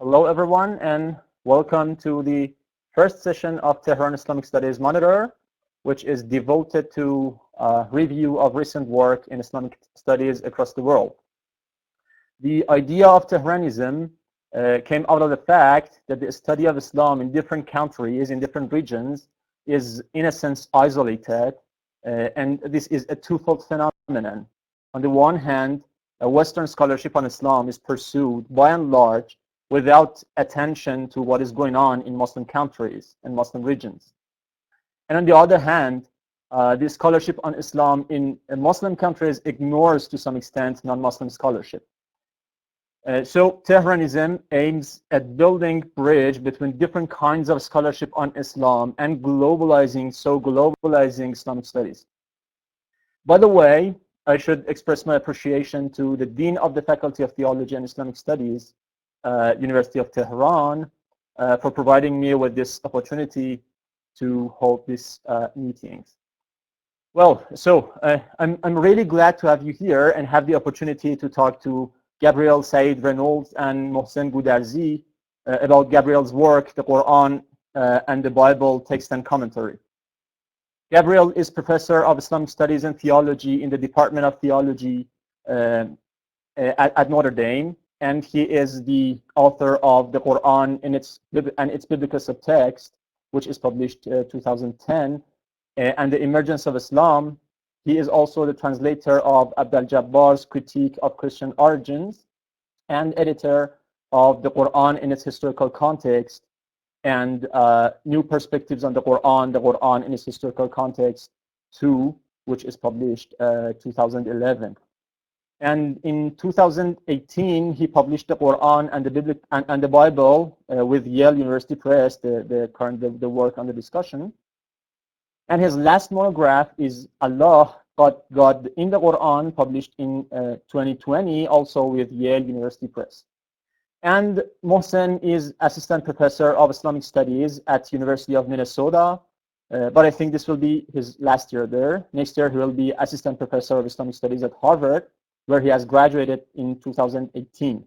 Hello, everyone, and welcome to the first session of Tehran Islamic Studies Monitor, which is devoted to a review of recent work in Islamic studies across the world. The idea of Tehranism came out of the fact that the study of Islam in different countries, in different regions, is in a sense isolated, and this is a twofold phenomenon. On the one hand, a Western scholarship on Islam is pursued by and large without attention to what is going on in Muslim countries and Muslim regions. And on the other hand, the scholarship on Islam in Muslim countries ignores to some extent non-Muslim scholarship. So Tehranism aims at building bridge between different kinds of scholarship on Islam and globalizing Islamic studies. By the way, I should express my appreciation to the Dean of the Faculty of Theology and Islamic Studies, University of Tehran, for providing me with this opportunity to hold these meetings. Well, so I'm really glad to have you here and have the opportunity to talk to Gabriel Reynolds and Mohsen Goudarzi about Gabriel's work, the Qur'an and the Bible text and commentary. Gabriel is professor of Islamic Studies and Theology in the Department of Theology at Notre Dame, and he is the author of the Qur'an and its biblical subtext, which is published 2010, and the Emergence of Islam. He is also the translator of Abdel Jabbar's Critique of Christian Origins and editor of the Qur'an in its historical context and New Perspectives on the Qur'an in its historical context 2, which is published 2011. And in 2018, he published the Qur'an and the Bible with Yale University Press, the work under discussion. And his last monograph is Allah, God in the Qur'an, published in 2020, also with Yale University Press. And Mohsen is assistant professor of Islamic Studies at University of Minnesota, but I think this will be his last year there. Next year, he will be assistant professor of Islamic Studies at Harvard, where he has graduated in 2018.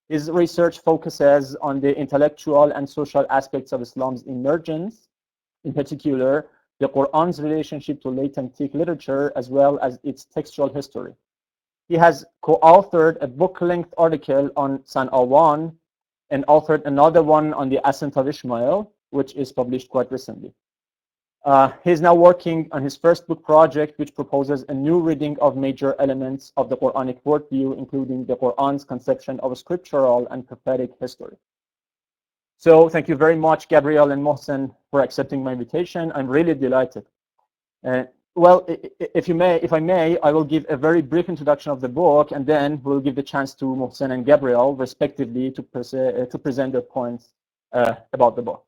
His research focuses on the intellectual and social aspects of Islam's emergence, in particular, the Qur'an's relationship to late antique literature, as well as its textual history. He has co-authored a book-length article on San'a 1 and authored another one on the Ascent of Ishmael, which is published quite recently. He's now working on his first book project, which proposes a new reading of major elements of the Quranic worldview, including the Qur'an's conception of scriptural and prophetic history. So thank you very much, Gabriel and Mohsen, for accepting my invitation. I'm really delighted. Well, if I may, I will give a very brief introduction of the book, and then we'll give the chance to Mohsen and Gabriel, respectively, to present their points about the book.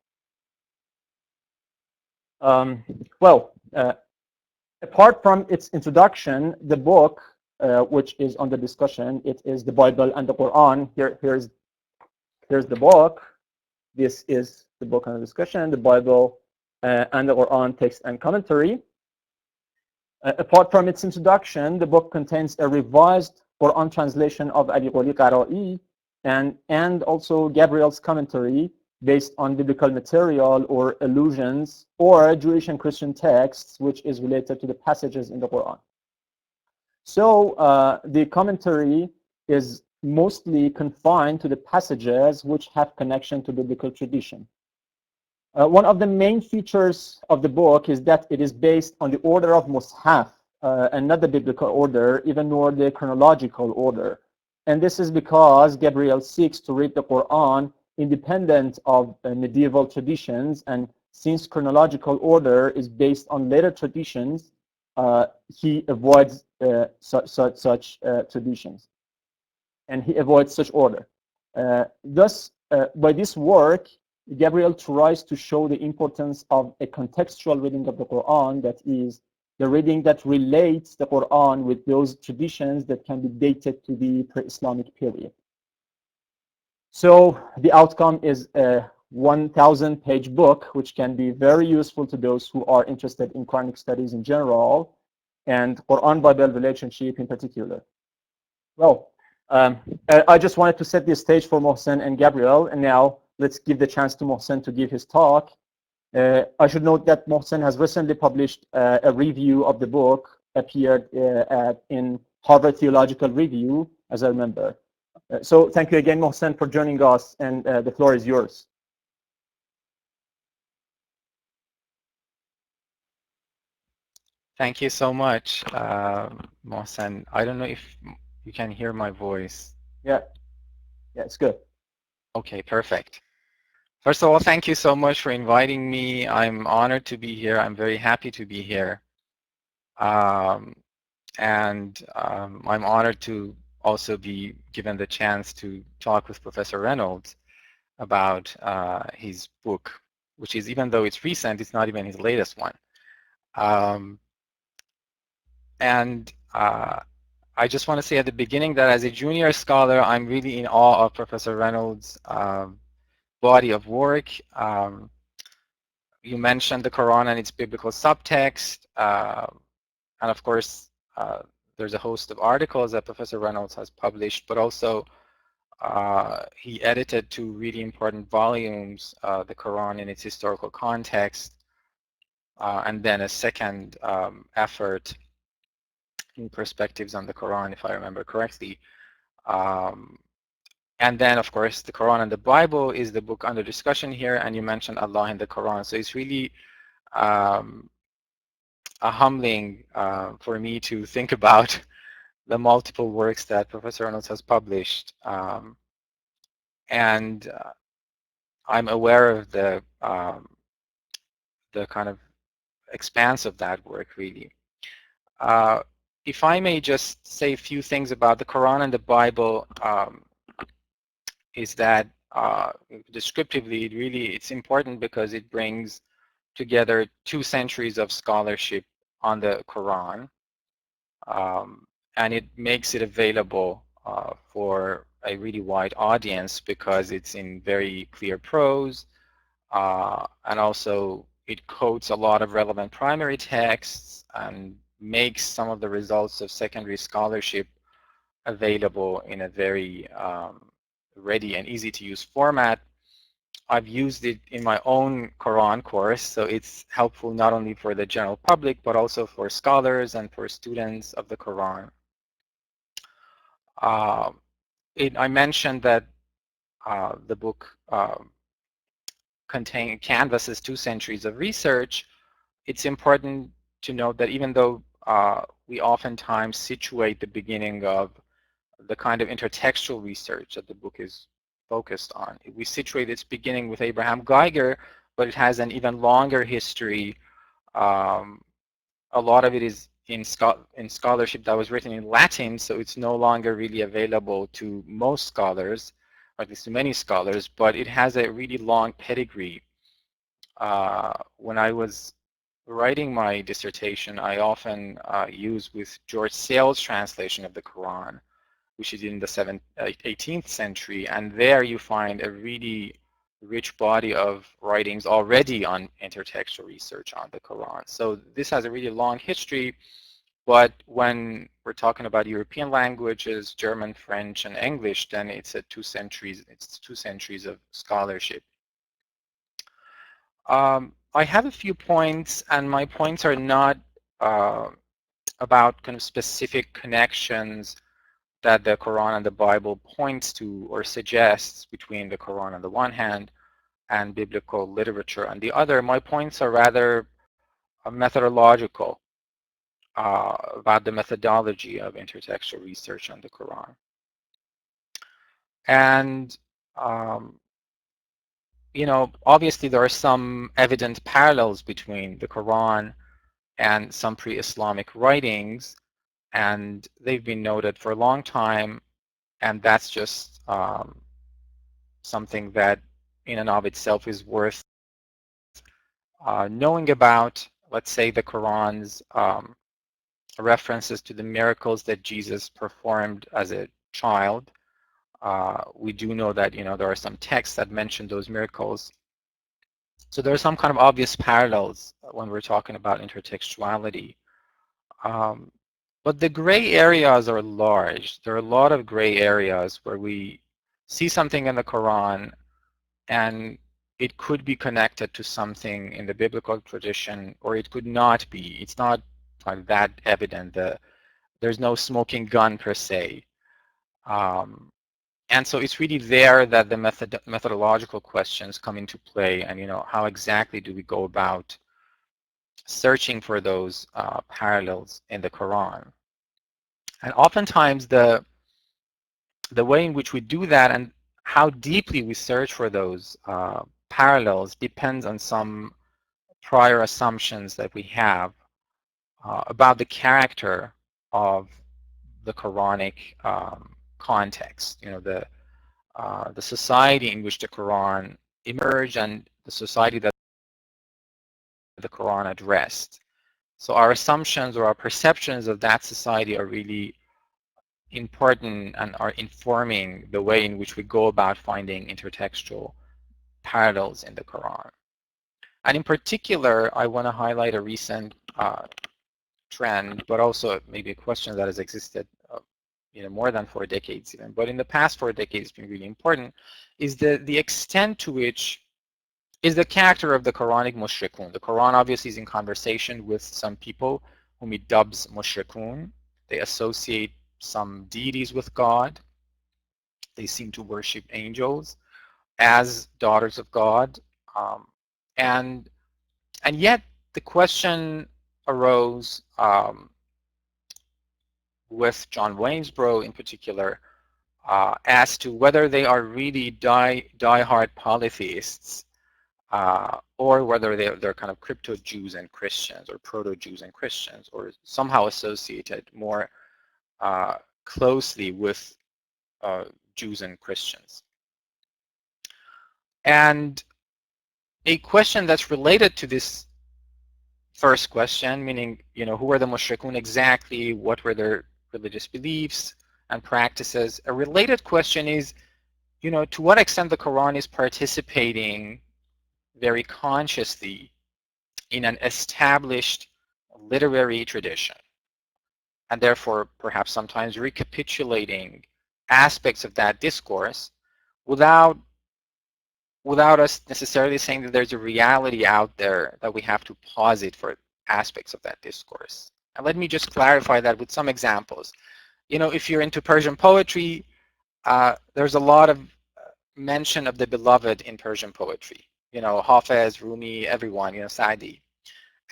Apart from its introduction, the book, which is under discussion, it is the Bible and the Qur'an. Here's the book. This is the book under discussion, the Bible and the Qur'an text and commentary. Apart from its introduction, the book contains a revised Qur'an translation of Ali Qoli Qara'i and also Gabriel's commentary based on biblical material or allusions or Jewish and Christian texts, which is related to the passages in the Qur'an. So the commentary is mostly confined to the passages which have connection to biblical tradition. One of the main features of the book is that it is based on the order of Mushaf and not the biblical order, even nor the chronological order. And this is because Gabriel seeks to read the Qur'an independent of medieval traditions, and since chronological order is based on later traditions, he avoids such traditions. And he avoids such order. Thus, by this work, Gabriel tries to show the importance of a contextual reading of the Qur'an, that is, the reading that relates the Qur'an with those traditions that can be dated to the pre-Islamic period. So the outcome is a 1,000-page book, which can be very useful to those who are interested in Quranic studies in general, and Qur'an-Bible relationship in particular. Well, I just wanted to set the stage for Mohsen and Gabriel, and now let's give the chance to Mohsen to give his talk. I should note that Mohsen has recently published a review of the book, appeared in Harvard Theological Review, as I remember. So thank you again, Mohsen, for joining us, and the floor is yours. Thank you so much, Mohsen. I don't know if you can hear my voice. Yeah, it's good. Okay, perfect. First of all, thank you so much for inviting me. I'm honored to be here. I'm very happy to be here. And I'm honored to also be given the chance to talk with Professor Reynolds about his book, which is, even though it's recent, it's not even his latest one. And I just want to say at the beginning that as a junior scholar, I'm really in awe of Professor Reynolds' body of work. You mentioned the Quran and its biblical subtext. And of course, there's a host of articles that Professor Reynolds has published, but also he edited two really important volumes, the Quran in its historical context, and then a second effort in Perspectives on the Quran, if I remember correctly. And then, of course, the Quran and the Bible is the book under discussion here, and you mentioned Allah in the Quran. So it's really a humbling for me to think about the multiple works that Professor Reynolds has published. And I'm aware of the kind of expanse of that work, really. If I may just say a few things about the Quran and the Bible, is that descriptively, it's important because it brings together 2 centuries of scholarship on the Quran, and it makes it available for a really wide audience because it's in very clear prose, and also it quotes a lot of relevant primary texts and makes some of the results of secondary scholarship available in a very ready and easy to use format. I've used it in my own Quran course, so it's helpful not only for the general public, but also for scholars and for students of the Quran. I mentioned that the book canvasses 2 centuries of research. It's important to note that even though we oftentimes situate the beginning of the kind of intertextual research that the book is focused on, we situate its beginning with Abraham Geiger, but it has an even longer history. A lot of it is in scholarship that was written in Latin, so it's no longer really available to most scholars, or at least to many scholars, but it has a really long pedigree. When I was writing my dissertation, I often use with George Sale's translation of the Quran, which is in the 18th century, and there you find a really rich body of writings already on intertextual research on the Quran. So this has a really long history, but when we're talking about European languages, German, French, and English, then it's 2 centuries of scholarship. I have a few points, and my points are not about kind of specific connections that the Quran and the Bible points to or suggests between the Quran on the one hand and biblical literature on the other. My points are rather methodological, about the methodology of intertextual research on the Quran. And obviously there are some evident parallels between the Quran and some pre-Islamic writings, and they've been noted for a long time, and that's just something that in and of itself is worth knowing about. Let's say the Quran's references to the miracles that Jesus performed as a child. We do know that there are some texts that mention those miracles. So there are some kind of obvious parallels when we're talking about intertextuality. But the gray areas are large. There are a lot of gray areas where we see something in the Quran and it could be connected to something in the biblical tradition, or it could not be. It's not like that evident. There's no smoking gun per se. And so it's really there that the methodological questions come into play, and how exactly do we go about searching for those parallels in the Quran. And oftentimes the way in which we do that and how deeply we search for those parallels depends on some prior assumptions that we have about the character of the Quranic context. The society in which the Quran emerged and the society that the Quran addressed. So our assumptions or our perceptions of that society are really important and are informing the way in which we go about finding intertextual parallels in the Quran. And in particular, I want to highlight a recent trend, but also maybe a question that has existed more than 4 decades even, but in the past 4 decades been really important, is the extent to which is the character of the Quranic mushrikun. The Quran obviously is in conversation with some people whom it dubs mushrikun. They associate some deities with God. They seem to worship angels as daughters of God. And yet the question arose with John Waynesboro in particular as to whether they are really die-hard polytheists or whether they're kind of crypto-Jews and Christians or proto-Jews and Christians, or somehow associated more closely with Jews and Christians. And a question that's related to this first question, meaning, who are the mushrikun exactly, what were their religious beliefs and practices? A related question is, to what extent the Quran is participating very consciously in an established literary tradition, and therefore perhaps sometimes recapitulating aspects of that discourse without us necessarily saying that there's a reality out there that we have to posit for aspects of that discourse. And let me just clarify that with some examples. If you're into Persian poetry, there's a lot of mention of the beloved in Persian poetry. Hafez, Rumi, everyone, Sa'di.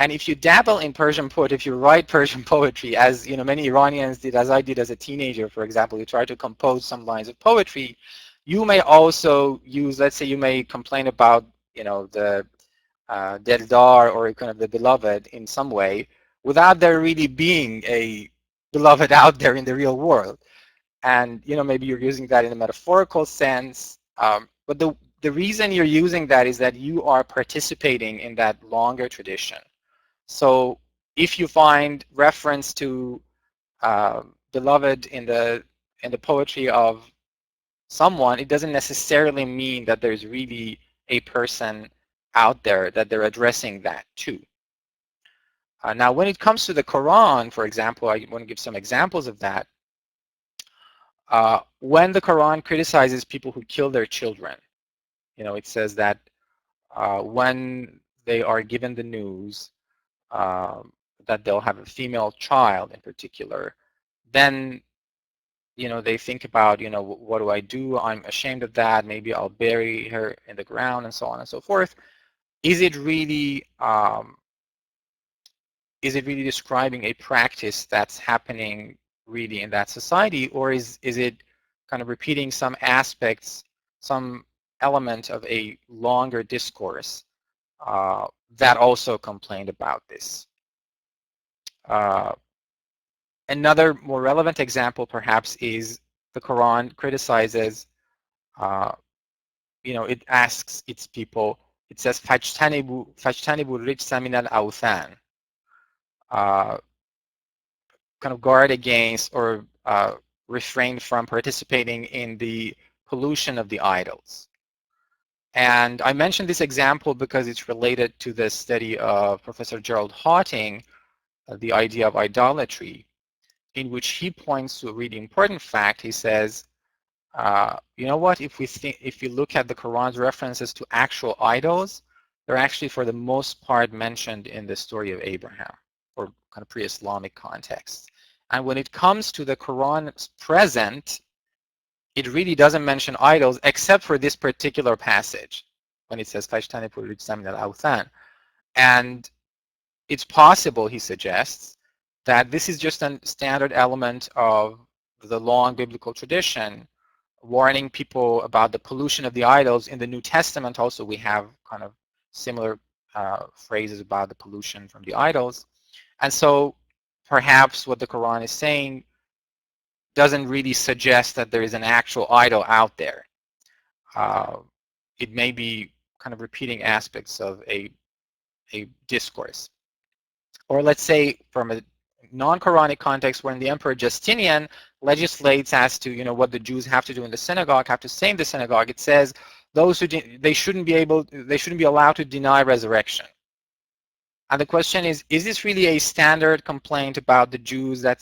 And if you dabble in Persian poetry, if you write Persian poetry, as many Iranians did, as I did as a teenager, for example, you try to compose some lines of poetry, you may also use, let's say you may complain about, the Deldar or kind of the beloved in some way, without there really being a beloved out there in the real world. And, maybe you're using that in a metaphorical sense. But the reason you're using that is that you are participating in that longer tradition. So if you find reference to beloved in the poetry of someone, it doesn't necessarily mean that there's really a person out there that they're addressing that to. Now, when it comes to the Quran, for example, I want to give some examples of that. When the Quran criticizes people who kill their children, it says that when they are given the news that they'll have a female child in particular, then they think about, what do I do? I'm ashamed of that. Maybe I'll bury her in the ground, and so on and so forth. Is it really describing a practice that's happening really in that society, or is it kind of repeating some aspects, some element of a longer discourse that also complained about this? Another more relevant example, perhaps, is the Quran criticizes, it asks its people, it says, فَاجْتَنِبُوا الرِّجْسَ مِنَ الْأَوْثَانِ, kind of guard against or refrain from participating in the pollution of the idols. And I mentioned this example because it's related to the study of Professor Gerald Hawting, the idea of idolatry. in which he points to a really important fact. He says, you know what, if you look at the Quran's references to actual idols, they're actually for the most part mentioned in the story of Abraham, or kind of pre-Islamic context. And when it comes to the Quran's present, it really doesn't mention idols except for this particular passage when it says فَاجْتَنِبُوا الرِّجْسَ مِنَ الْأَوْثَانِ. And it's possible, he suggests, that this is just a standard element of the long biblical tradition, warning people about the pollution of the idols. In the New Testament also we have kind of similar phrases about the pollution from the idols. And so perhaps what the Quran is saying doesn't really suggest that there is an actual idol out there. It may be kind of repeating aspects of a discourse. Or let's say from a non-Quranic context, when the Emperor Justinian legislates as to what the Jews have to do in the synagogue, have to say in the synagogue, it says those who they shouldn't be allowed to deny resurrection. And the question is this really a standard complaint about the Jews that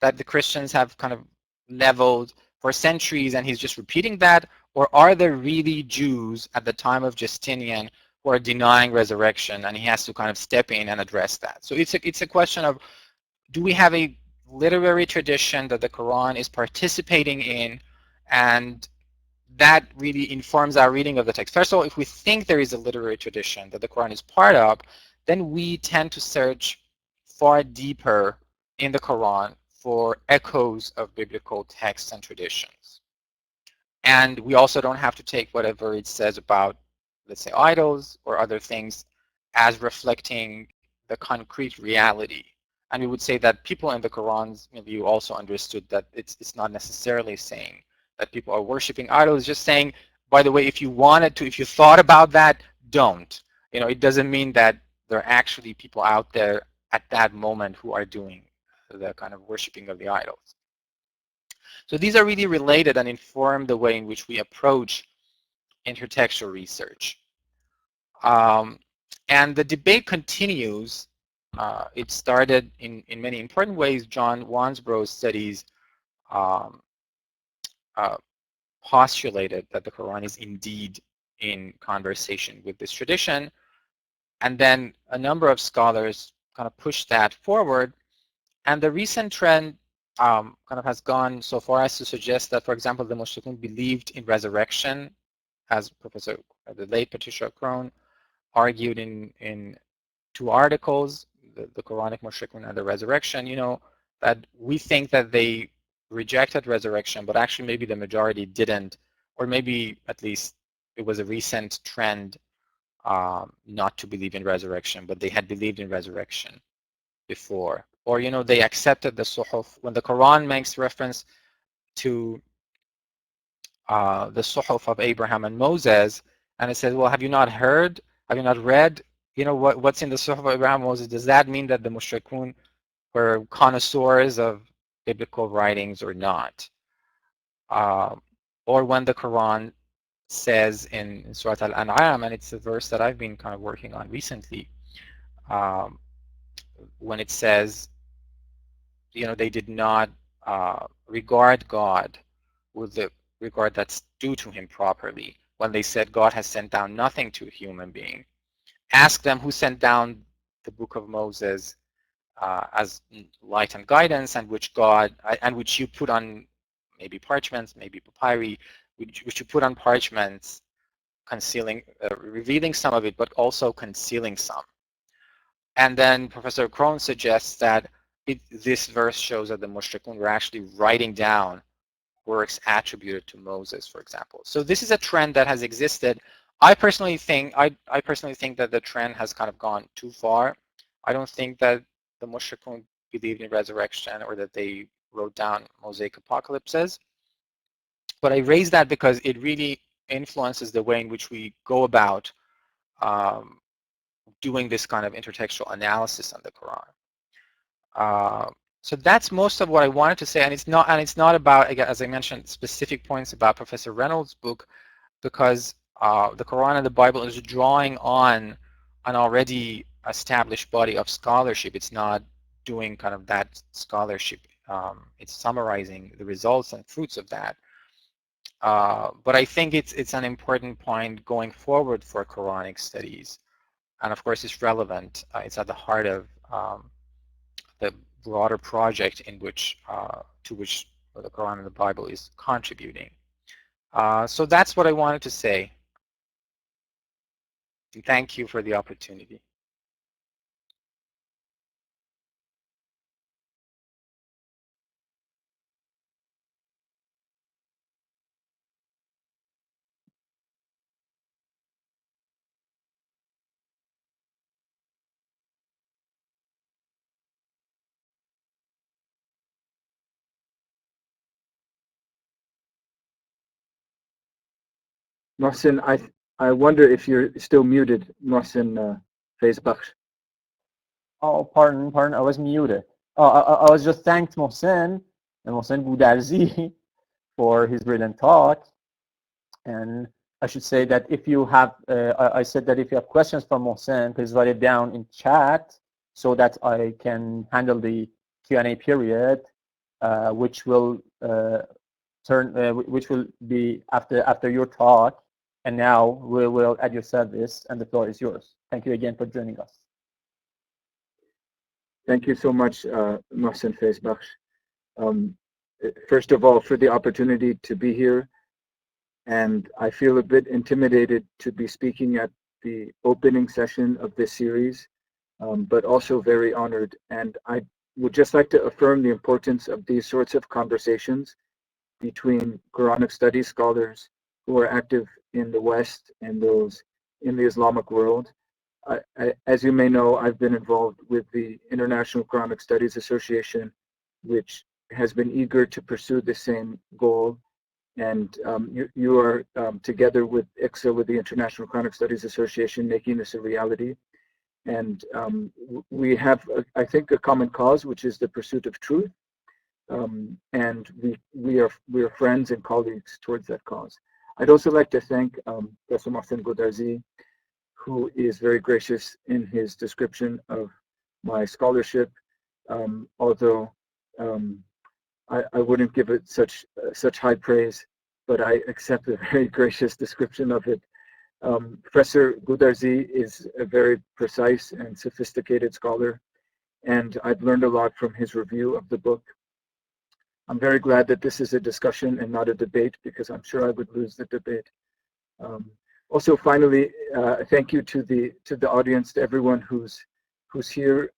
the Christians have kind of leveled for centuries, and he's just repeating that? Or are there really Jews at the time of Justinian who are denying resurrection, and he has to kind of step in and address that? So it's a question of, do we have a literary tradition that the Quran is participating in, and that really informs our reading of the text? First of all, if we think there is a literary tradition that the Quran is part of, then we tend to search far deeper in the Quran for echoes of biblical texts and traditions. And we also don't have to take whatever it says about, let's say, idols or other things as reflecting the concrete reality. And we would say that people in the Quran's view also understood that it's not necessarily saying that people are worshiping idols, just saying, by the way, if you wanted to, if you thought about that, don't. It doesn't mean that there are actually people out there at that moment who are doing the kind of worshiping of the idols. So these are really related and inform the way in which we approach intertextual research. And the debate continues. It started in many important ways. John Wansbrough's studies postulated that the Quran is indeed in conversation with this tradition. And then a number of scholars kind of pushed that forward. And the recent trend kind of has gone so far as to suggest that, for example, the Mushrikun believed in resurrection, as the late Patricia Crone argued in two articles, the Quranic Mushrikun and the resurrection, that we think that they rejected resurrection, but actually maybe the majority didn't, or maybe at least it was a recent trend not to believe in resurrection, but they had believed in resurrection before. Or, they accepted the Suhuf. When the Quran makes reference to the Suhuf of Abraham and Moses, and it says, well, have you not heard? Have you not read, what's in the Suhuf of Abraham and Moses? Does that mean that the Mushrikun were connoisseurs of biblical writings or not? Or when the Quran says in Surah Al-An'am, and it's a verse that I've been kind of working on recently, when it says, they did not regard God with the regard that's due to him properly. When they said God has sent down nothing to a human being, ask them who sent down the book of Moses as light and guidance, and which you put on maybe parchments, maybe papyri, which you put on parchments, concealing, revealing some of it, but also concealing some. And then Professor Crone suggests that this verse shows that the Mushrikun were actually writing down works attributed to Moses, for example. So this is a trend that has existed. I personally think that the trend has kind of gone too far. I don't think that the Mushrikun believed in resurrection or that they wrote down Mosaic apocalypses. But I raise that because it really influences the way in which we go about doing this kind of intertextual analysis on the Quran. So that's most of what I wanted to say, and it's not about, again, as I mentioned, specific points about Professor Reynolds' book, because the Quran and the Bible is drawing on an already established body of scholarship. It's not doing kind of that scholarship it's summarizing the results and fruits of that. But I think it's an important point going forward for Quranic studies, and of course it's relevant. It's at the heart of the broader project in which to which the Quran and the Bible is contributing. So that's what I wanted to say. And thank you for the opportunity. Mohsen, I wonder if you're still muted, Mohsen Feyzbakhsh. Oh, pardon, I was muted. Oh, I was just thanked Mohsen Goudarzi for his brilliant talk. And I should say that if you have, I said that if you have questions from Mohsen, please write it down in chat so that I can handle the Q&A period, which will which will be after your talk. And now we will at your service, and the floor is yours. Thank you again for joining us. Thank you so much, Mohsen Feyzbakhsh. First of all, for the opportunity to be here. And I feel a bit intimidated to be speaking at the opening session of this series, but also very honored. And I would just like to affirm the importance of these sorts of conversations between Quranic studies scholars who are active in the West and those in the Islamic world. As you may know, I've been involved with the International Quranic Studies Association, which has been eager to pursue the same goal. And you are together with ICSA, with the International Quranic Studies Association, making this a reality. And we have, I think, a common cause, which is the pursuit of truth. And we are friends and colleagues towards that cause. I'd also like to thank Professor Mohsen Goudarzi, who is very gracious in his description of my scholarship, although I wouldn't give it such high praise, but I accept a very gracious description of it. Professor Goudarzi is a very precise and sophisticated scholar, and I've learned a lot from his review of the book. I'm very glad that this is a discussion and not a debate, because I'm sure I would lose the debate. Also, finally, thank you to the audience, to everyone who's here.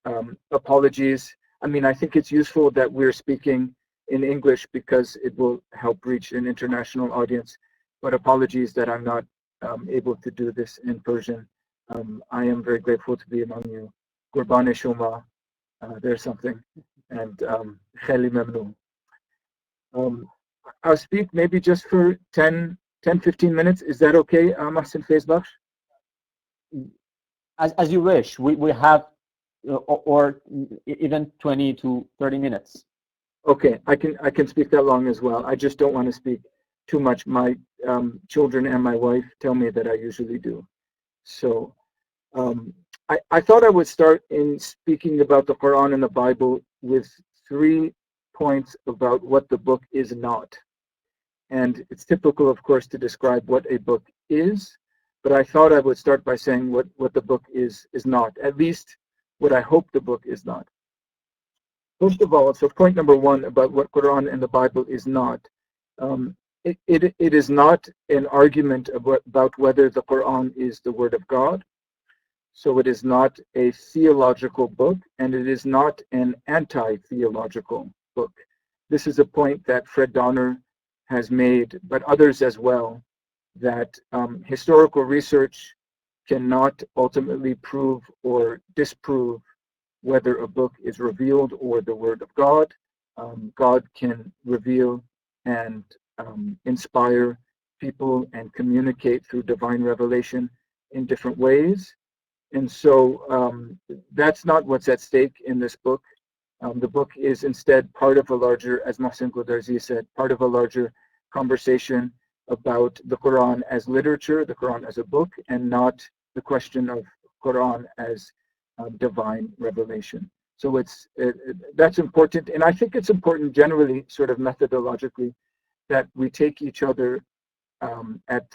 Apologies. I mean, I think it's useful that we're speaking in English because it will help reach an international audience. But apologies that I'm not able to do this in Persian. I am very grateful to be among you. Qurban Shoma, there's something, and Khali Memnoon. I'll speak maybe just for 10, 15 minutes. Is that okay, Mohsen Feyzbakhsh? As you wish. We have, or even 20 to 30 minutes. Okay, I can speak that long as well. I just don't want to speak too much. My children and my wife tell me that I usually do. So I thought I would start in speaking about the Quran and the Bible with 3 points about what the book is not. And it's typical, of course, to describe what a book is, but I thought I would start by saying what the book is not, at least what I hope the book is not. First of all, so point number 1 about what Quran and the Bible is not. It is not an argument about whether the Quran is the Word of God. So it is not a theological book, and it is not an anti-theological book. This is a point that Fred Donner has made, but others as well, that historical research cannot ultimately prove or disprove whether a book is revealed or the Word of God. God can reveal and inspire people and communicate through divine revelation in different ways. And so that's not what's at stake in this book. The book is instead part of a larger, as Mohsen Goudarzi said, part of a larger conversation about the Quran as literature, the Quran as a book, and not the question of Quran as divine revelation. So that's important, and I think it's important generally, sort of methodologically, that we take each other at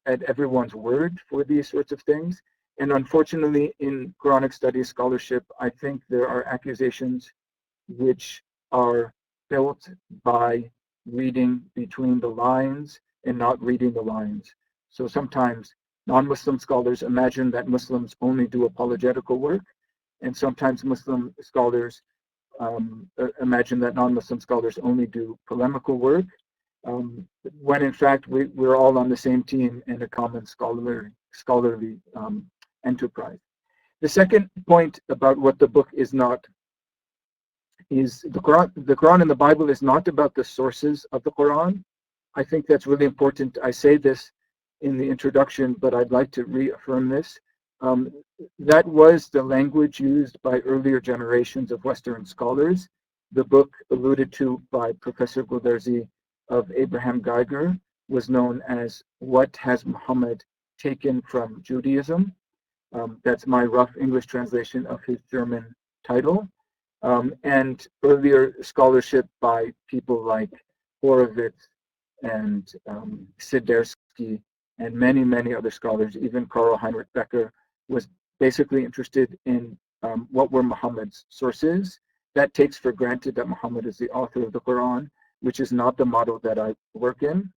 everyone's word for these sorts of things. And unfortunately, in Quranic studies scholarship, I think there are accusations which are built by reading between the lines and not reading the lines. So sometimes non-Muslim scholars imagine that Muslims only do apologetical work, and sometimes Muslim scholars imagine that non-Muslim scholars only do polemical work, when in fact we're all on the same team in a common scholarly enterprise. The second point about what the book is not is the Quran and the Bible is not about the sources of the Quran. I think that's really important. I say this in the introduction, but I'd like to reaffirm this. That was the language used by earlier generations of Western scholars. The book alluded to by Professor Goudarzi of Abraham Geiger was known as What Has Muhammad Taken from Judaism? That's my rough English translation of his German title. And earlier scholarship by people like Horowitz and Sidersky and many, many other scholars, even Karl Heinrich Becker, was basically interested in what were Muhammad's sources. That takes for granted that Muhammad is the author of the Quran, which is not the model that I work in.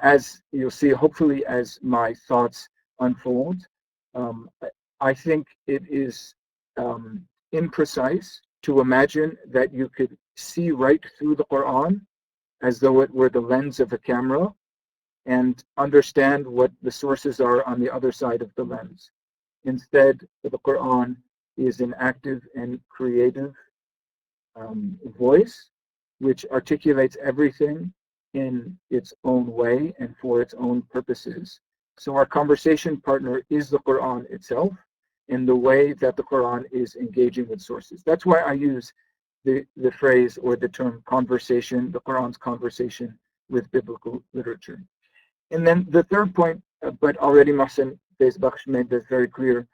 As you'll see, hopefully, as my thoughts unfold, I think it is imprecise to imagine that you could see right through the Quran as though it were the lens of a camera and understand what the sources are on the other side of the lens. Instead, the Quran is an active and creative voice which articulates everything in its own way and for its own purposes. So our conversation partner is the Quran itself in the way that the Quran is engaging with sources. That's why I use the phrase or the term conversation, the Quran's conversation with biblical literature. And then the third point, but already Mohsen Feyzbakhsh made this very clear,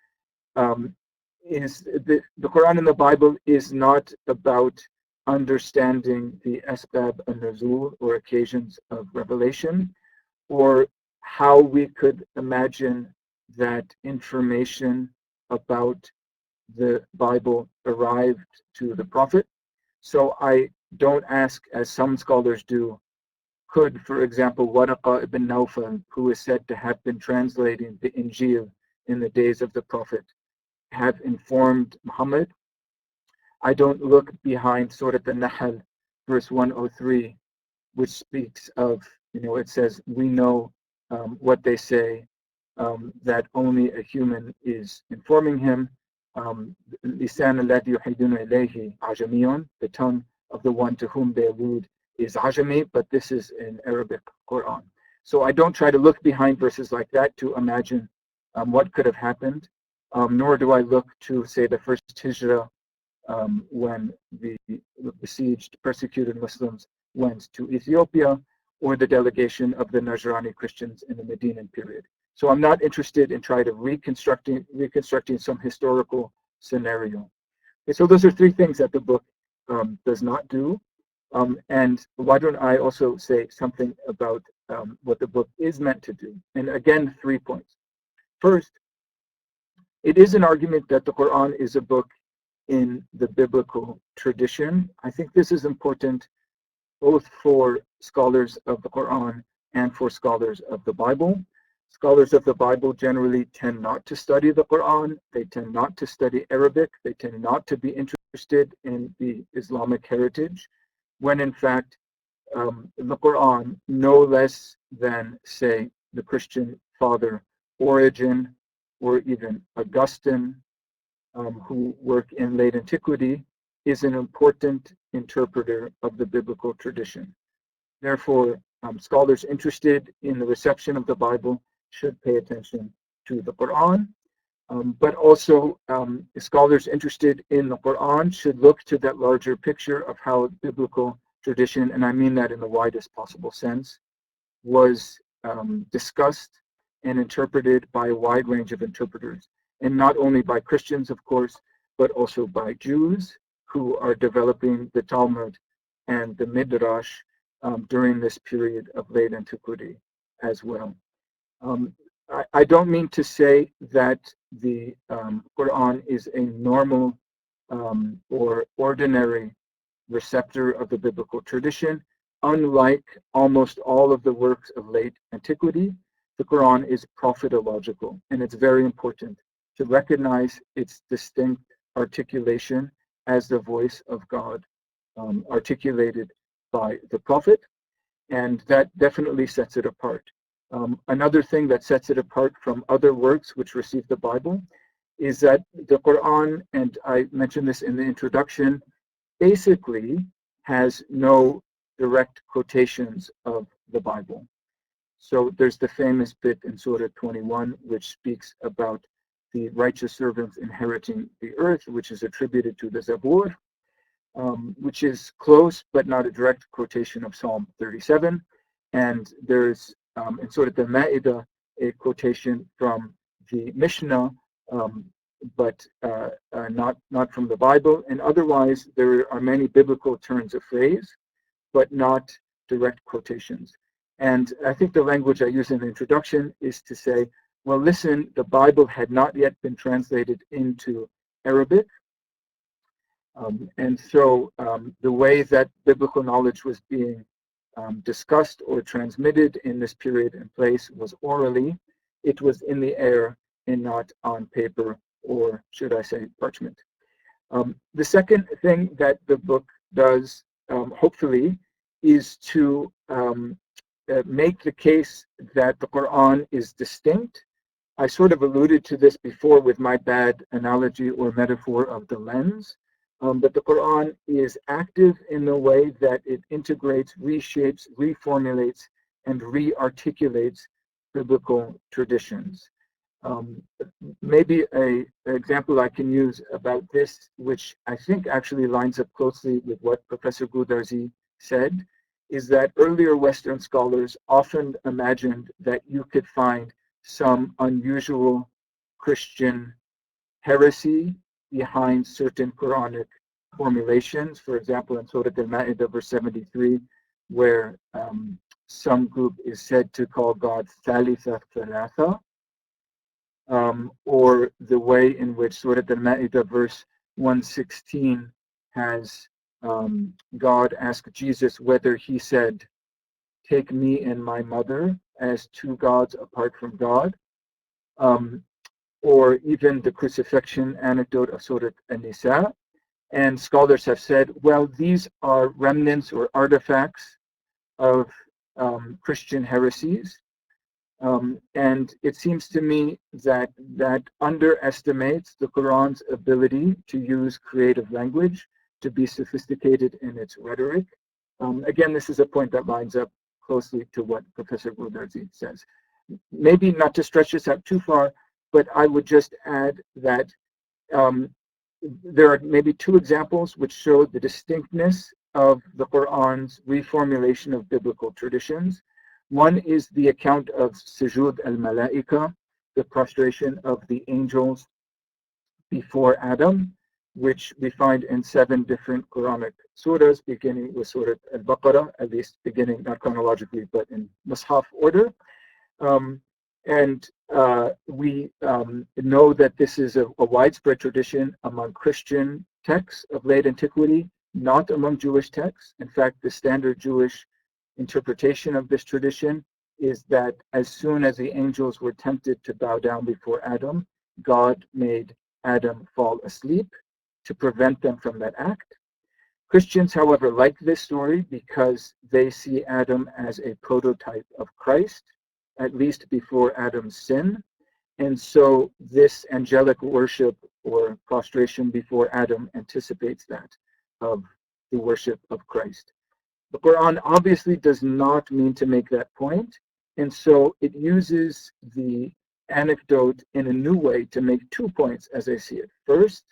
is the Quran and the Bible is not about understanding the asbab an-nuzul, or occasions of revelation, or how we could imagine that information about the Bible arrived to the Prophet. So I don't ask, as some scholars do, could, for example, Waraqa ibn Nawfal, who is said to have been translating the Injil in the days of the Prophet, have informed Muhammad? I don't look behind Surah An-Nahl, verse 103, which speaks of, it says, we know what they say, that only a human is informing him. Lisan alladhi yuhiduna ilayhi ajamiyun, the tongue of the one to whom they allude is ajami, but this is in Arabic Quran. So I don't try to look behind verses like that to imagine what could have happened, nor do I look to, say, the first Hijrah, when the besieged, persecuted Muslims went to Ethiopia, or the delegation of the Najrani Christians in the Medinan period. So I'm not interested in trying to reconstructing some historical scenario. Okay, so those are three things that the book does not do. And why don't I also say something about what the book is meant to do? And again, 3 points. First, it is an argument that the Quran is a book in the biblical tradition. I think this is important both for scholars of the Quran and for scholars of the Bible. Scholars of the Bible generally tend not to study the Quran. They tend not to study Arabic. They tend not to be interested in the Islamic heritage, when in fact the Quran, no less than, say, the Christian father Origen or even Augustine, who work in late antiquity, is an important interpreter of the biblical tradition. Therefore, scholars interested in the reception of the Bible should pay attention to the Quran, but also scholars interested in the Quran should look to that larger picture of how biblical tradition, and I mean that in the widest possible sense, was discussed and interpreted by a wide range of interpreters, and not only by Christians, of course, but also by Jews who are developing the Talmud and the Midrash during this period of late antiquity as well. I don't mean to say that the Qur'an is a normal or ordinary receptor of the biblical tradition. Unlike almost all of the works of late antiquity, the Qur'an is prophetological, and it's very important to recognize its distinct articulation as the voice of God, articulated by the prophet, and that definitely sets it apart. Another thing that sets it apart from other works which receive the Bible is that the Qur'an, and I mentioned this in the introduction, basically has no direct quotations of the Bible. So there's the famous bit in Surah 21 which speaks about the righteous servants inheriting the earth, which is attributed to the Zabur, which is close but not a direct quotation of Psalm 37. And there's in Surah Al-Ma'idah a quotation from the Mishnah, but not from the Bible. And otherwise, there are many biblical turns of phrase, but not direct quotations. And I think the language I use in the introduction is to say, well, listen, the Bible had not yet been translated into Arabic. And so the way that biblical knowledge was being discussed or transmitted in this period and place was orally. It was in the air and not on paper, or should I say parchment. The second thing that the book does, hopefully, is to make the case that the Qur'an is distinct. I sort of alluded to this before with my bad analogy or metaphor of the lens. But the Qur'an is active in the way that it integrates, reshapes, reformulates, and re-articulates biblical traditions. Maybe an example I can use about this, which I think actually lines up closely with what Professor Goudarzi said, is that earlier Western scholars often imagined that you could find some unusual Christian heresy behind certain Quranic formulations. For example, in Surah Al-Ma'idah, verse 73, where some group is said to call God Thalitha Thalatha, or the way in which Surah Al-Ma'idah, verse 116, has God ask Jesus whether he said, "Take me and my mother as two gods apart from God," or even the crucifixion anecdote of Surah An-Nisa. And scholars have said, well, these are remnants or artifacts of Christian heresies. And it seems to me that that underestimates the Quran's ability to use creative language, to be sophisticated in its rhetoric. Again, this is a point that lines up closely to what Professor Goudarzi says. Maybe not to stretch this out too far, but I would just add that there are maybe two examples which show the distinctness of the Qur'an's reformulation of biblical traditions. One is the account of Sujud al-Malaika, the prostration of the angels before Adam, which we find in 7 different Quranic surahs, beginning with Surah Al-Baqarah, at least beginning not chronologically, but in Mus'haf order. And we know that this is a widespread tradition among Christian texts of late antiquity, not among Jewish texts. In fact, the standard Jewish interpretation of this tradition is that as soon as the angels were tempted to bow down before Adam, God made Adam fall asleep to prevent them from that act. Christians, however, like this story because they see Adam as a prototype of Christ, at least before Adam's sin. And so this angelic worship or prostration before Adam anticipates that of the worship of Christ. The Quran obviously does not mean to make that point, and so it uses the anecdote in a new way to make 2 points as I see it. First,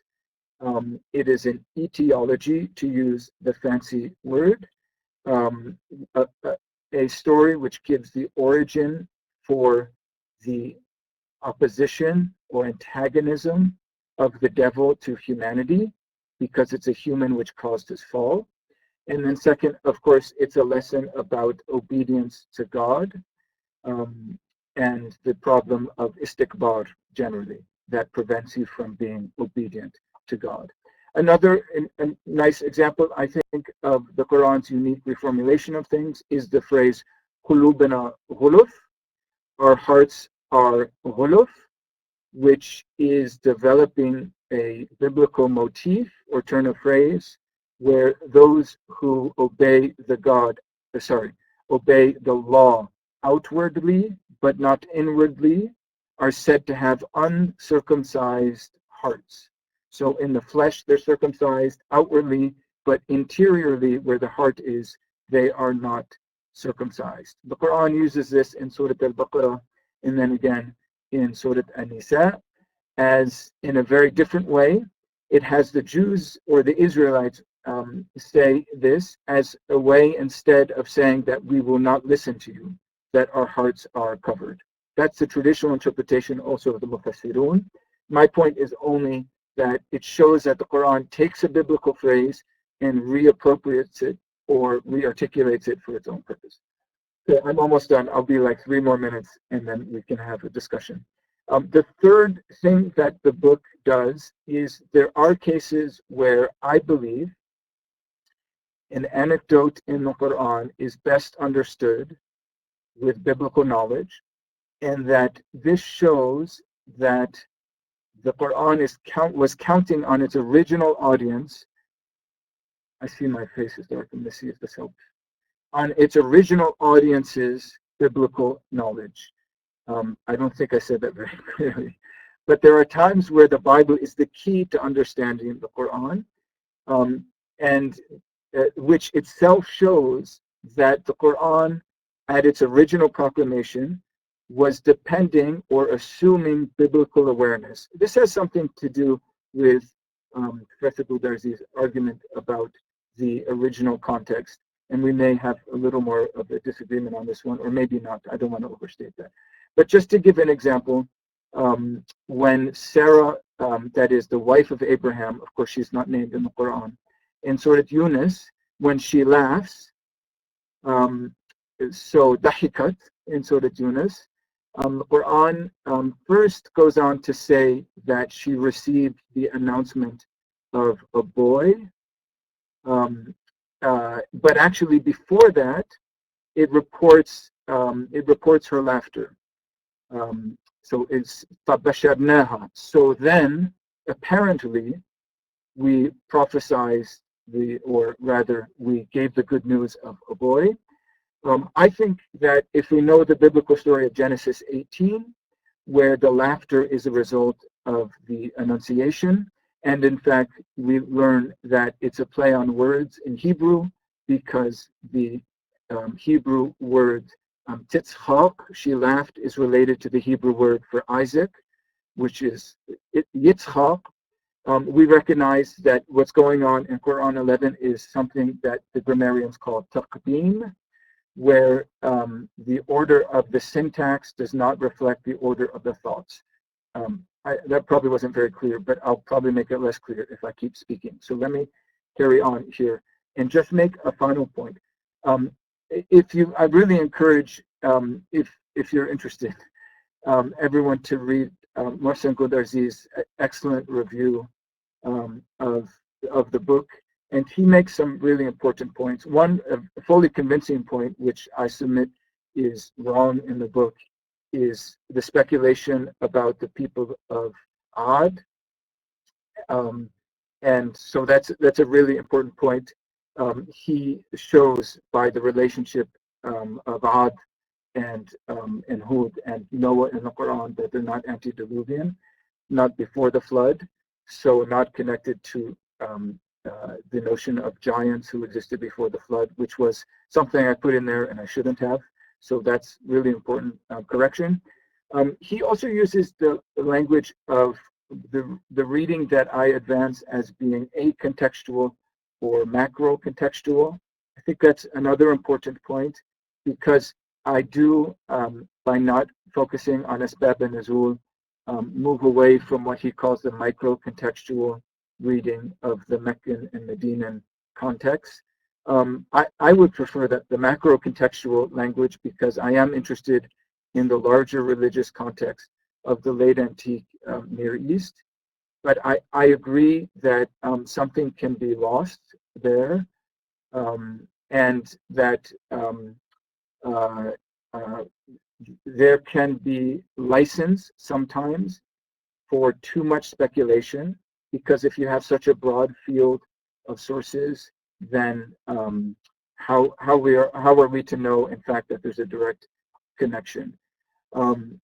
it is an etiology, to use the fancy word, a story which gives the origin for the opposition or antagonism of the devil to humanity, because it's a human which caused his fall. And then second, of course, it's a lesson about obedience to God, and the problem of istikbar generally, that prevents you from being obedient to God. Another nice example, I think, of the Quran's unique reformulation of things is the phrase, "Qulubana ghuluf," our hearts are ghuluf, which is developing a biblical motif or turn of phrase where those who obey the law outwardly but not inwardly are said to have uncircumcised hearts. So in the flesh they're circumcised outwardly, but interiorly where the heart is, they are not circumcised. The Quran uses this in Surah Al-Baqarah and then again in Surah An-Nisa as in a very different way. It has the Jews or the Israelites say this as a way, instead of saying that we will not listen to you, that our hearts are covered. That's the traditional interpretation also of the Mufassirun. My point is only that it shows that the Quran takes a biblical phrase and reappropriates it or rearticulates it for its own purpose. Okay, I'm almost done. I'll be like 3 more minutes and then we can have a discussion. The third thing that the book does is there are cases where I believe an anecdote in the Quran is best understood with biblical knowledge, and that this shows that the Quran was counting on its original audience. I see my face is dark. Let me see if this helps. On its original audience's biblical knowledge. I don't think I said that very clearly. But there are times where the Bible is the key to understanding the Quran, and which itself shows that the Quran, at its original proclamation, was depending or assuming biblical awareness. This has something to do with Professor Goudarzi's argument about the original context, and we may have a little more of a disagreement on this one, or maybe not. I don't want to overstate that. But just to give an example, when Sarah, that is the wife of Abraham, of course she's not named in the Quran, in Surah Yunus, when she laughs, so dahikat in Surah Yunus, the Quran first goes on to say that she received the announcement of a boy, but actually before that, it reports her laughter. So it's فَبَشَرْنَاهَا. So then, apparently, we prophesied or rather, we gave the good news of a boy. I think that if we know the biblical story of Genesis 18, where the laughter is a result of the Annunciation, and in fact, we learn that it's a play on words in Hebrew, because the Hebrew word titzchak, she laughed, is related to the Hebrew word for Isaac, which is Yitzchak. We recognize that what's going on in Quran 11 is something that the grammarians call taqdeem, where the order of the syntax does not reflect the order of the thoughts. That probably wasn't very clear, but I'll probably make it less clear if I keep speaking. So let me carry on here and just make a final point. I really encourage, if you're interested, everyone to read Mohsen Goudarzi's excellent review of the book, and he makes some really important points. One, a fully convincing point, which I submit is wrong in the book, is the speculation about the people of Ad, and so that's a really important point. He shows by the relationship of Ad and Hud and Noah in the Quran that they're not antediluvian, not before the flood, so not connected to the notion of giants who existed before the flood, which was something I put in there and I shouldn't have. So that's really important correction. He also uses the language of the reading that I advance as being acontextual or macro contextual. I think that's another important point, because I do, by not focusing on Asbab and Nuzul, move away from what he calls the micro-contextual reading of the Meccan and Medinan context. I would prefer that the macro-contextual language, because I am interested in the larger religious context of the late antique Near East. But I agree that something can be lost there, and that there can be license sometimes for too much speculation, because if you have such a broad field of sources, then how are we to know, in fact, that there's a direct connection? And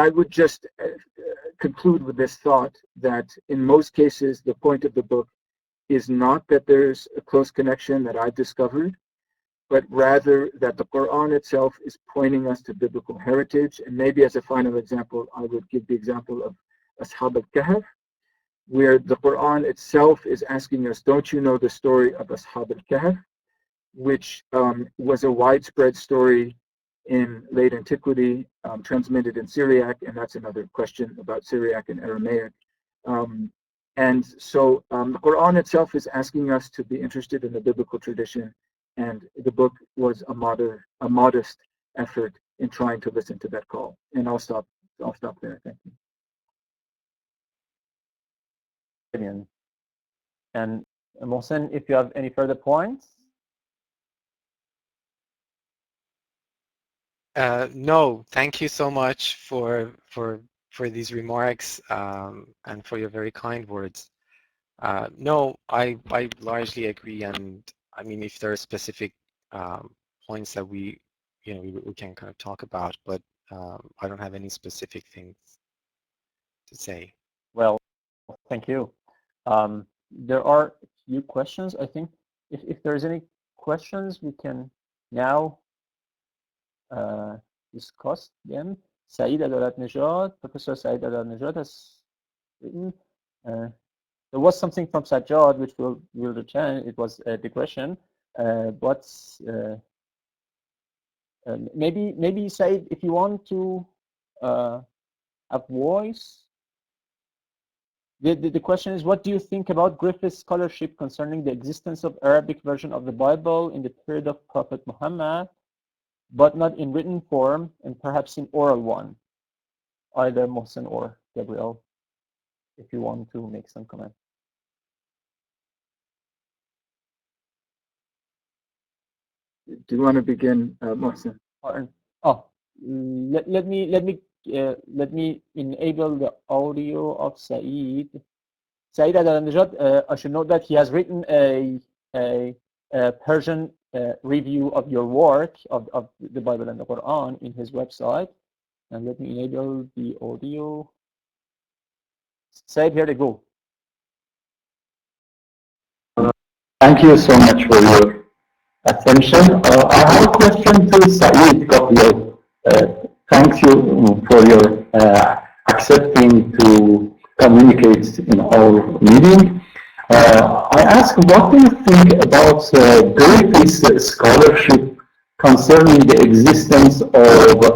I would just conclude with this thought that in most cases, the point of the book is not that there's a close connection that I've discovered, but rather that the Qur'an itself is pointing us to biblical heritage. And maybe as a final example, I would give the example of Ashab al-Kahf, where the Qur'an itself is asking us, don't you know the story of Ashab al-Kahf, which was a widespread story in late antiquity, transmitted in Syriac, and that's another question about Syriac and Aramaic. And so the Qur'an itself is asking us to be interested in the biblical tradition, and the book was a modest effort in trying to listen to that call. And I'll stop there. Thank you. Brilliant. And Mohsen, if you have any further points? No, thank you so much for these remarks and for your very kind words. No, I largely agree, and I mean, if there are specific points that we can kind of talk about, but I don't have any specific things to say. Well, thank you. There are a few questions. I think if there's any questions, we can now discuss them. Saeed Adalat-Nejad, Professor Saeed Adalat-Nejad has written. There was something from Sajjad which we'll return. It was a digression, but maybe Saeed, if you want to have voice. The question is, what do you think about Griffith's scholarship concerning the existence of Arabic version of the Bible in the period of Prophet Muhammad, but not in written form and perhaps in oral one? Either Mohsen or Gabriel, if you want to make some comment. Do you want to begin, Mohsen? Oh, let me enable the audio of Saeed. Saeed Adalat-Nejad, I should note that he has written a Persian review of your work of the Bible and the Quran in his website. And let me enable the audio. Saeed, here they go. Thank you so much for your attention. I have a question to Saeed Gabriel. Thank you for your accepting to communicate in our meeting. I ask, what do you think about Griffith's scholarship concerning the existence of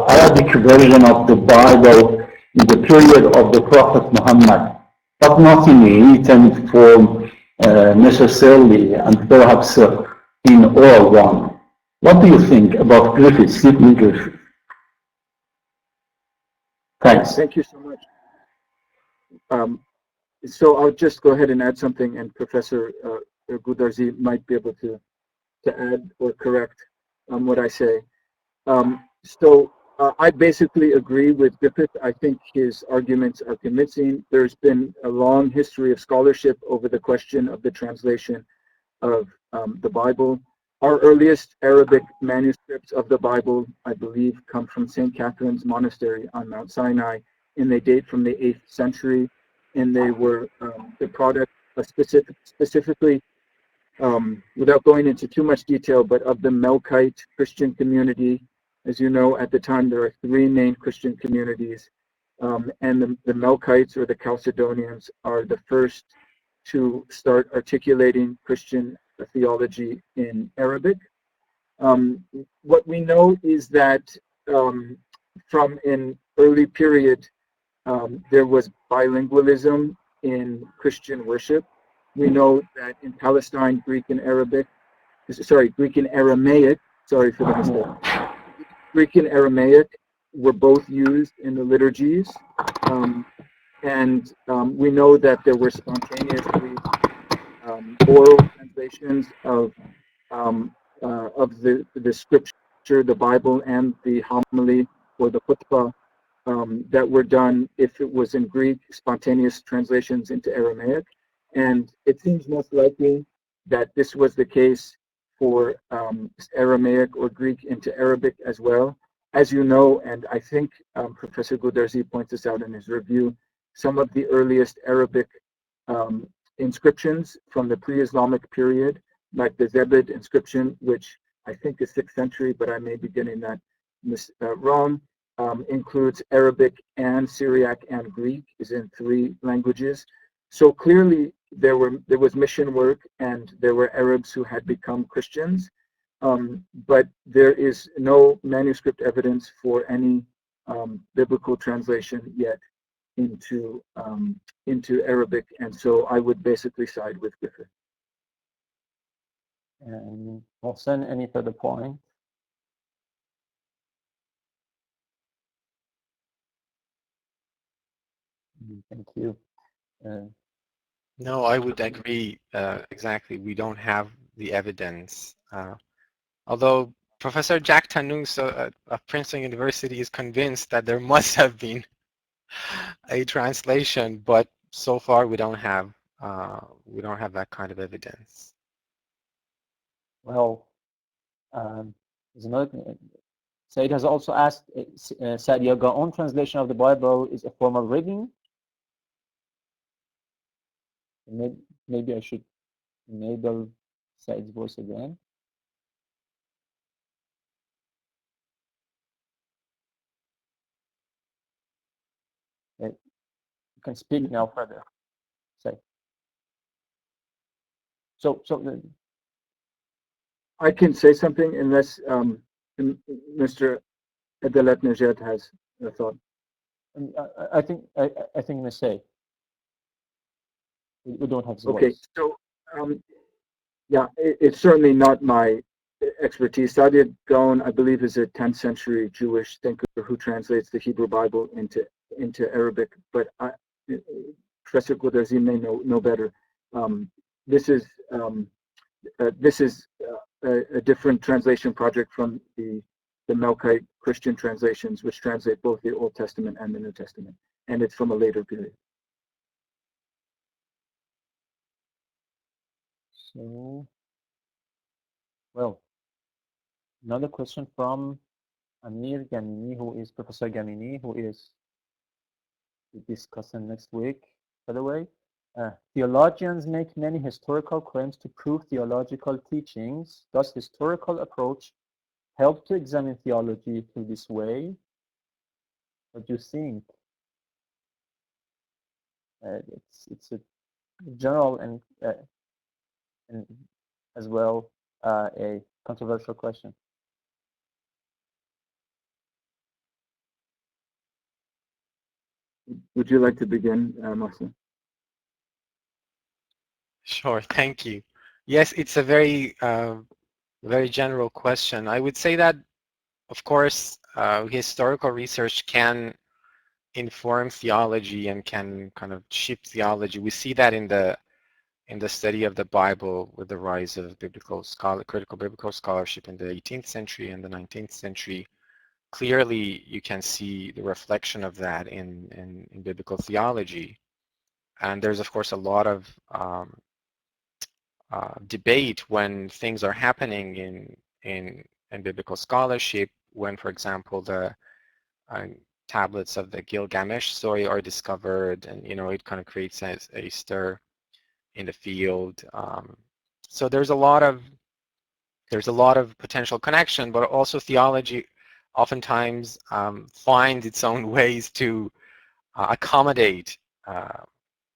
Arabic version of the Bible in the period of the Prophet Muhammad, but not in written form necessarily, and perhaps in oral one? What do you think about Griffith, Stephen Griffith? Thanks. Thank you so much. So I'll just go ahead and add something, and Professor Goudarzi might be able to add or correct what I say. I basically agree with Griffith. I think his arguments are convincing. There's been a long history of scholarship over the question of the translation of the Bible. Our earliest Arabic manuscripts of the Bible, I believe, come from St. Catherine's Monastery on Mount Sinai, and they date from the 8th century, and they were the product of specifically, without going into too much detail, but of the Melkite Christian community. As you know, at the time, there are 3 main Christian communities, and the Melkites, or the Chalcedonians, are the first to start articulating Christian theology in Arabic. What we know is that from an early period, there was bilingualism in Christian worship. We know that in Palestine, Greek and Aramaic, sorry for the mistake. Greek and Aramaic were both used in the liturgies. We know that there were spontaneously oral translations of the scripture, the Bible, and the homily or the khutbah that were done, if it was in Greek, spontaneous translations into Aramaic. And it seems most likely that this was the case for Aramaic or Greek into Arabic as well. As you know, and I think Professor Goudarzi points this out in his review, some of the earliest Arabic inscriptions from the pre-Islamic period, like the Zebed inscription, which I think is 6th century, but I may be getting that wrong, includes Arabic and Syriac and Greek, is in 3 languages. So clearly there was mission work, and there were Arabs who had become Christians, but there is no manuscript evidence for any biblical translation yet into Arabic, and so I would basically side with Griffith. And Mohsen, any further point? Thank you. No, I would agree exactly. We don't have the evidence. Although Professor Jack Tanous of Princeton University is convinced that there must have been a translation, but so far we don't have that kind of evidence. Well, there's another. Said has also asked, said your own translation of the Bible is a form of rigging. Maybe I should enable Said's voice again. Okay. You can speak now further. Say. So I can say something unless Mr. Adalet Najat has a thought. I think Ms. Say. We don't have the Okay, voice. so yeah, it's certainly not my expertise. Sadiq Gaon, I believe, is a 10th century Jewish thinker who translates the Hebrew Bible into Arabic, but Professor Goudarzi may know better. This is a different translation project from the Melkite Christian translations, which translate both the Old Testament and the New Testament, and it's from a later period. So, well, another question from Amir Gamini, who is Professor Gamini, who is discussing next week, by the way. Theologians make many historical claims to prove theological teachings. Does historical approach help to examine theology through this way? What do you think? It's a general and as well a controversial question. Would you like to begin, Mohsen? Sure, thank you. Yes, it's a very general question. I would say that, of course, historical research can inform theology and can kind of shape theology. We see that in the study of the Bible with the rise of critical biblical scholarship in the 18th century and the 19th century. Clearly, you can see the reflection of that in biblical theology. And there's, of course, a lot of debate when things are happening in biblical scholarship, when, for example, the tablets of the Gilgamesh story are discovered, and it kind of creates a stir in the field. So there's a lot of potential connection, but also theology oftentimes finds its own ways to accommodate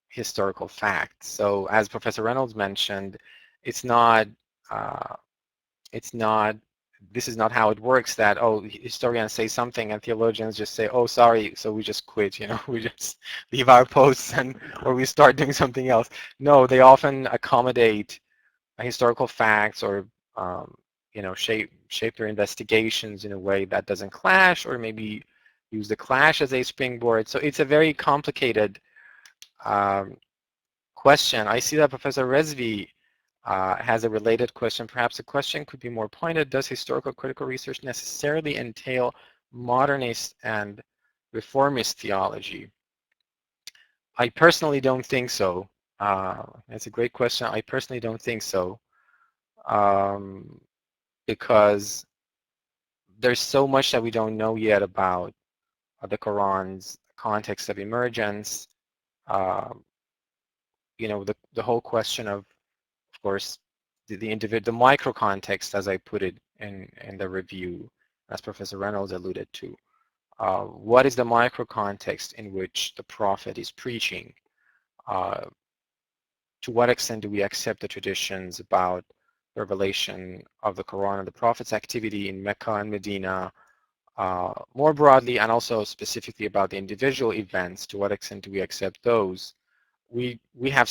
historical facts. So as Professor Reynolds mentioned, it's not this is not how it works, that, oh, historians say something and theologians just say, oh, sorry, so we just quit, we just leave our posts or we start doing something else. No, they often accommodate historical facts or shape their investigations in a way that doesn't clash, or maybe use the clash as a springboard. So it's a very complicated question. I see that Professor Rezvi has a related question. Perhaps the question could be more pointed. Does historical critical research necessarily entail modernist and reformist theology? I personally don't think so. That's a great question. I personally don't think so, because there's so much that we don't know yet about the Quran's context of emergence. The whole question of course, the micro context, as I put it in the review, as Professor Reynolds alluded to. What is the micro context in which the Prophet is preaching? To what extent do we accept the traditions about the revelation of the Quran and the Prophet's activity in Mecca and Medina, more broadly, and also specifically about the individual events? To what extent do we accept those? We have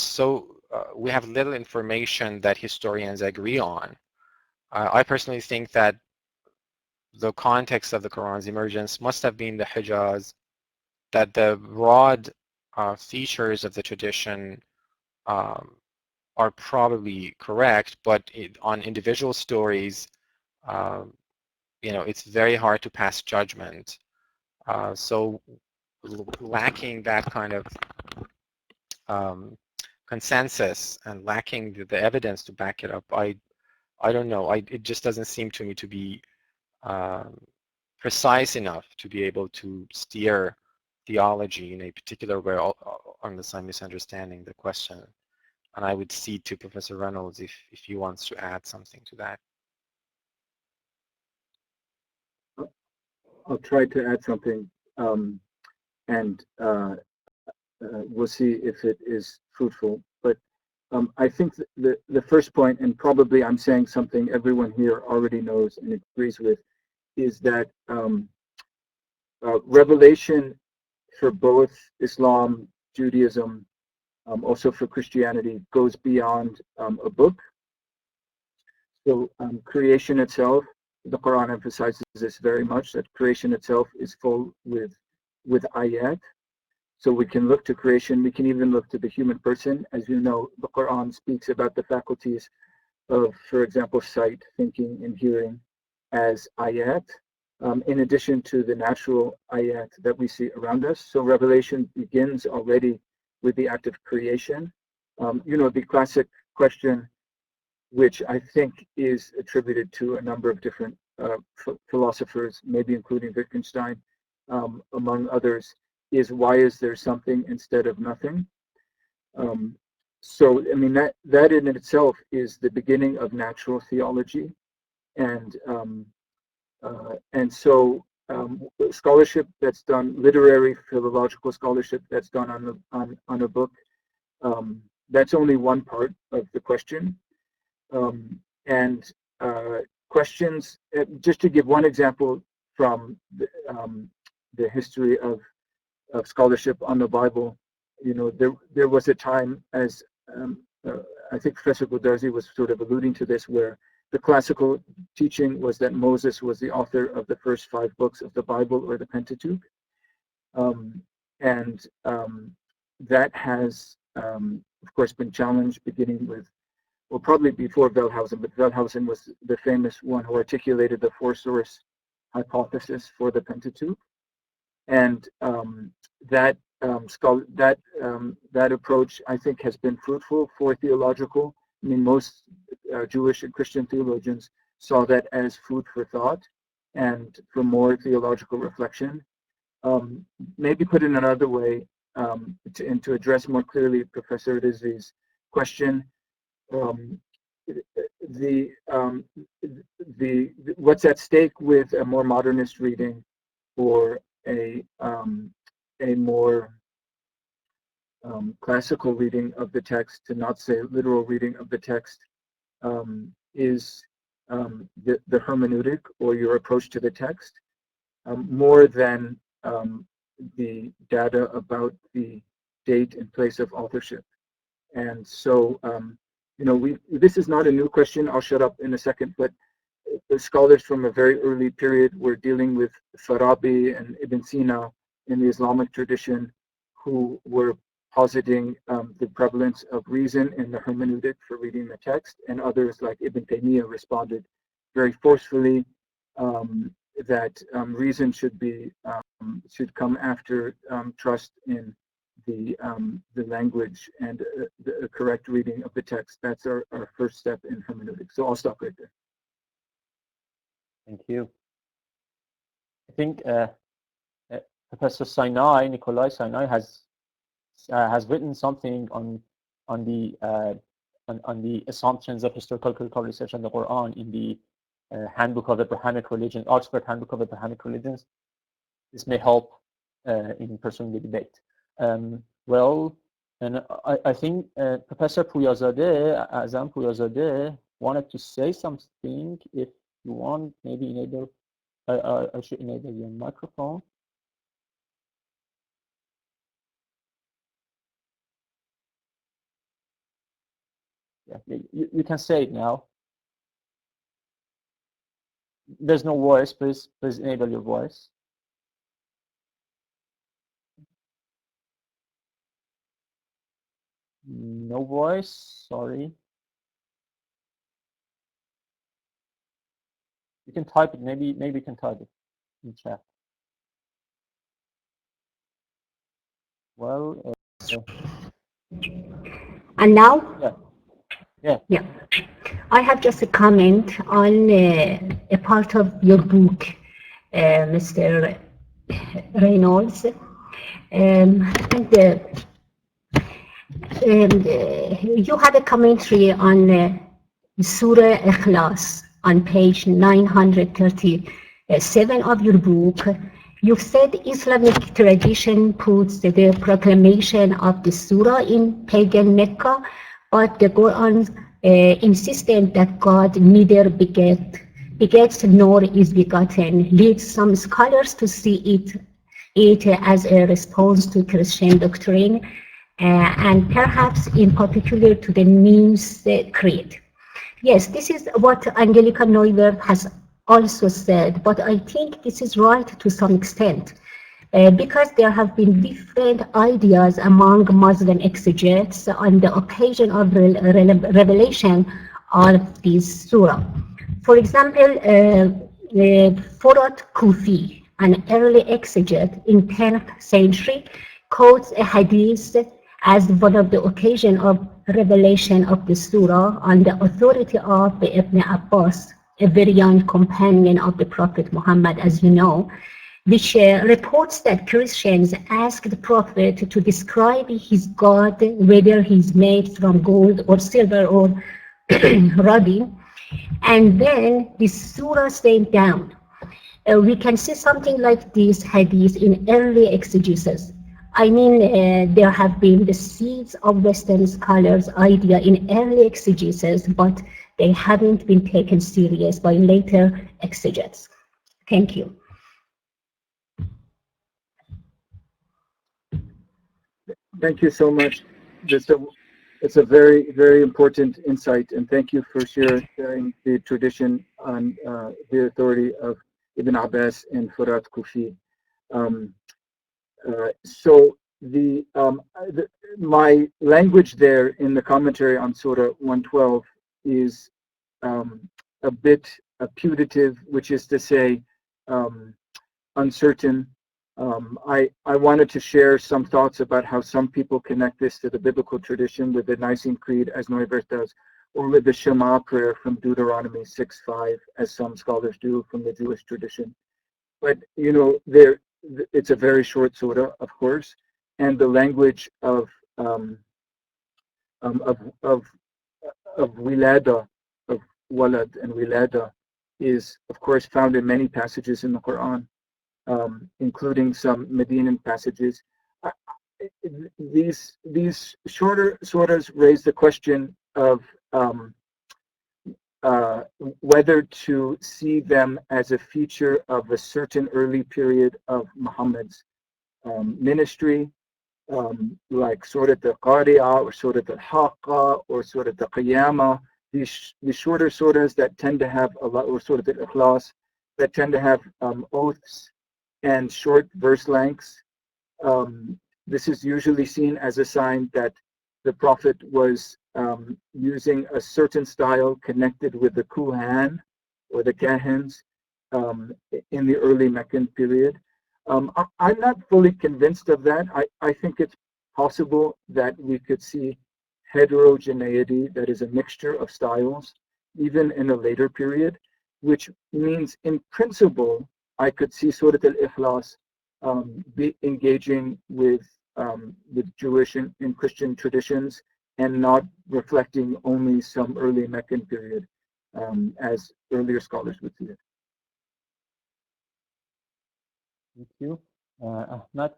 little information that historians agree on. I personally think that the context of the Quran's emergence must have been the Hijaz, that the broad features of the tradition are probably correct, but on individual stories, it's very hard to pass judgment. So lacking that kind of consensus and lacking the evidence to back it up, I don't know. It just doesn't seem to me to be precise enough to be able to steer theology in a particular way, unless I'm misunderstanding the question. And I would cede to Professor Reynolds if he wants to add something to that. I'll try to add something, and we'll see if it is fruitful. But I think the first point, and probably I'm saying something everyone here already knows and agrees with, is that revelation for both Islam, Judaism, also for Christianity, goes beyond a book. So creation itself, the Quran emphasizes this very much, that creation itself is full with ayat. So we can look to creation, we can even look to the human person. As you know, the Quran speaks about the faculties of, for example, sight, thinking, and hearing as ayat, in addition to the natural ayat that we see around us. So revelation begins already with the act of creation. The classic question, which I think is attributed to a number of different philosophers, maybe including Wittgenstein, among others, is why is there something instead of nothing? So, I mean, that in itself is the beginning of natural theology. And so scholarship that's done, literary, philological scholarship that's done on a book, that's only one part of the question. And questions, just to give one example from the history of scholarship on the Bible, there was a time, as I think Professor Goudarzi was sort of alluding to this, where the classical teaching was that Moses was the author of the first 5 books of the Bible, or the Pentateuch. That has, of course, been challenged, beginning with, well, probably before Wellhausen, but Wellhausen was the famous one who articulated the 4-source hypothesis for the Pentateuch. And that approach, I think, has been fruitful for theological. I mean, most Jewish and Christian theologians saw that as food for thought and for more theological reflection. Maybe put in another way, and to address more clearly Professor Rizvi's question, what's at stake with a more modernist reading or a more classical reading of the text, to not say literal reading of the text, is the hermeneutic or your approach to the text, more than the data about the date and place of authorship. And so, you know, this is not a new question. I'll shut up in a second, but the scholars from a very early period were dealing with Farabi and Ibn Sina in the Islamic tradition, who were positing the prevalence of reason in the hermeneutic for reading the text, and others like Ibn Taymiyyah responded very forcefully that reason should come after trust in the language and the correct reading of the text. That's our first step in hermeneutics. So I'll stop right there. Thank you. I think Professor Sinai, Nikolai Sinai, has written something on the assumptions of historical critical research on the Quran in the Handbook of Abrahamic Religions, Oxford Handbook of Abrahamic Religions. This may help in pursuing the debate. Well, and I think Professor Puyazadeh, Azam Puyazadeh, wanted to say something. If you want, maybe enable. I should enable your microphone. Yeah, you can say it now. There's no voice. Please enable your voice. No voice. Sorry. You can type it. Maybe you can type it in chat. Well. And now? Yeah. I have just a comment on a part of your book, Mr. Reynolds. You have a commentary on Surah Ikhlas on page 937 of your book. You said Islamic tradition puts the proclamation of the surah in pagan Mecca, but the Quran insisted that God neither begets nor is begotten, leads some scholars to see it as a response to Christian doctrine, and perhaps in particular to the Nims Creed. Yes, this is what Angelica Neuwirth has also said, but I think this is right to some extent, because there have been different ideas among Muslim exegetes on the occasion of revelation of this surah. For example, Furat Kufi, an early exegete in 10th century, quotes a hadith as one of the occasion of revelation of the surah on the authority of Ibn Abbas, a very young companion of the Prophet Muhammad, as you know, which reports that Christians asked the Prophet to describe his God, whether he's made from gold or silver or ruby, and then the surah came down. We can see something like this hadith in early exegesis. I mean, there have been the seeds of Western scholars' idea in early exegesis, but they haven't been taken serious by later exegetes. Thank you. Thank you so much. It's a very, very important insight, and thank you for sharing the tradition on the authority of Ibn Abbas and Furat Kufi. So my language there in the commentary on Surah 112 is a bit putative, which is to say uncertain. I wanted to share some thoughts about how some people connect this to the biblical tradition with the Nicene Creed, as Neuwirth does, or with the Shema prayer from Deuteronomy 6:5, as some scholars do from the Jewish tradition. But you know, it's a very short surah, of course, and the language of wilada, of walad and wilada, is of course found in many passages in the Quran, including some Medinan passages. These shorter surahs raise the question of whether to see them as a feature of a certain early period of Muhammad's ministry, like Surah Al-Qari'ah or Surah Al-Haqqa or Surah Al-Qiyamah, these shorter surahs that tend to have a lot, or Surah Al-Ikhlas, that tend to have oaths and short verse lengths. This is usually seen as a sign that the Prophet was using a certain style connected with the Kuhan or the Kahans in the early Meccan period. I'm not fully convinced of that. I think it's possible that we could see heterogeneity, that is a mixture of styles, even in a later period, which means in principle, I could see Surah Al-Ikhlas be engaging with Jewish and Christian traditions and not reflecting only some early Meccan period, as earlier scholars would see it. Thank you. Ahmad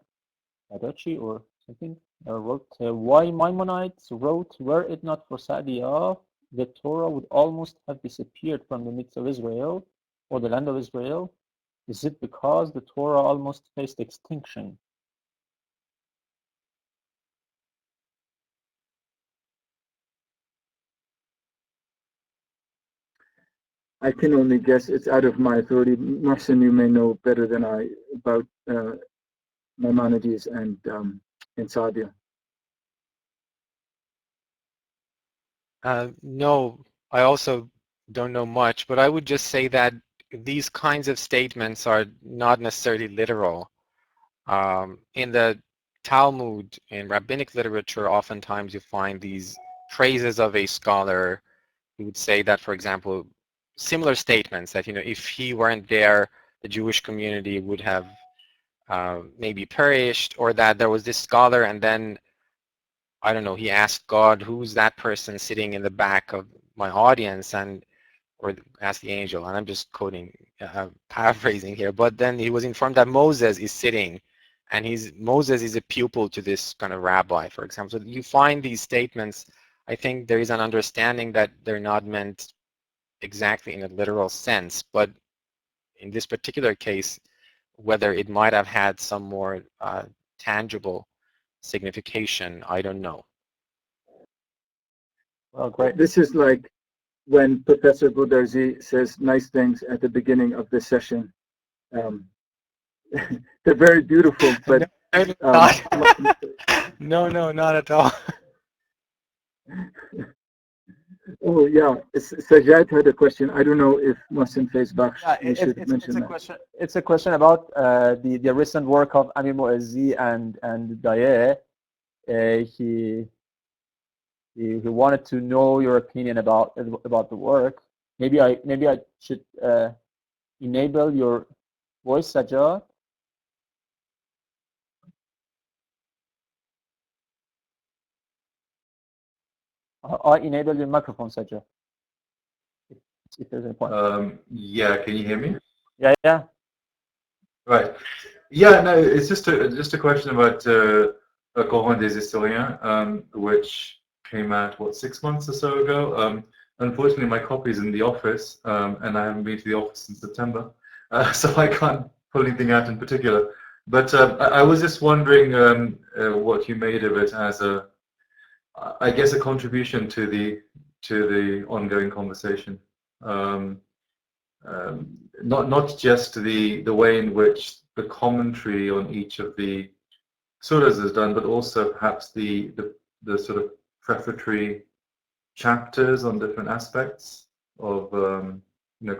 Adachi or something wrote, why Maimonides wrote, were it not for Sa'diyah, the Torah would almost have disappeared from the midst of Israel or the land of Israel. Is it because the Torah almost faced extinction? I can only guess. It's out of my authority. Mohsen, you may know better than I about Maimonides and Sa'diyah. No, I also don't know much, but I would just say that these kinds of statements are not necessarily literal. In the Talmud, in rabbinic literature, oftentimes you find these praises of a scholar who would say that, for example, similar statements that, if he weren't there, the Jewish community would have maybe perished, or that there was this scholar and then, I don't know, he asked God, who's that person sitting in the back of my audience, or asked the angel, and I'm just quoting, paraphrasing here, but then he was informed that Moses is sitting, and Moses is a pupil to this kind of rabbi, for example. So you find these statements, I think there is an understanding that they're not meant exactly in a literal sense, but in this particular case, whether it might have had some more tangible signification, I don't know. Well, great. This is like when Professor Goudarzi says nice things at the beginning of this session. They're very beautiful, but no, not at all. Oh yeah, Sajjad had a question. I don't know if Mohsen Feyzbakhsh should mention that. It's a question about the recent work of Amir Mu'azzi and Daye. He wanted to know your opinion about the work. Maybe I should enable your voice, Sajjad. I enable your microphone, Sajjad. If there's any point. Yeah, can you hear me? Yeah. Right. Yeah, no, it's just a question about Qur'an des Historiens, which came out, 6 months or so ago. Unfortunately, my copy is in the office, and I haven't been to the office since September, so I can't pull anything out in particular. But I was just wondering what you made of it as I guess, a contribution to the ongoing conversation. Not just the way in which the commentary on each of the surahs is done, but also perhaps the sort of prefatory chapters on different aspects of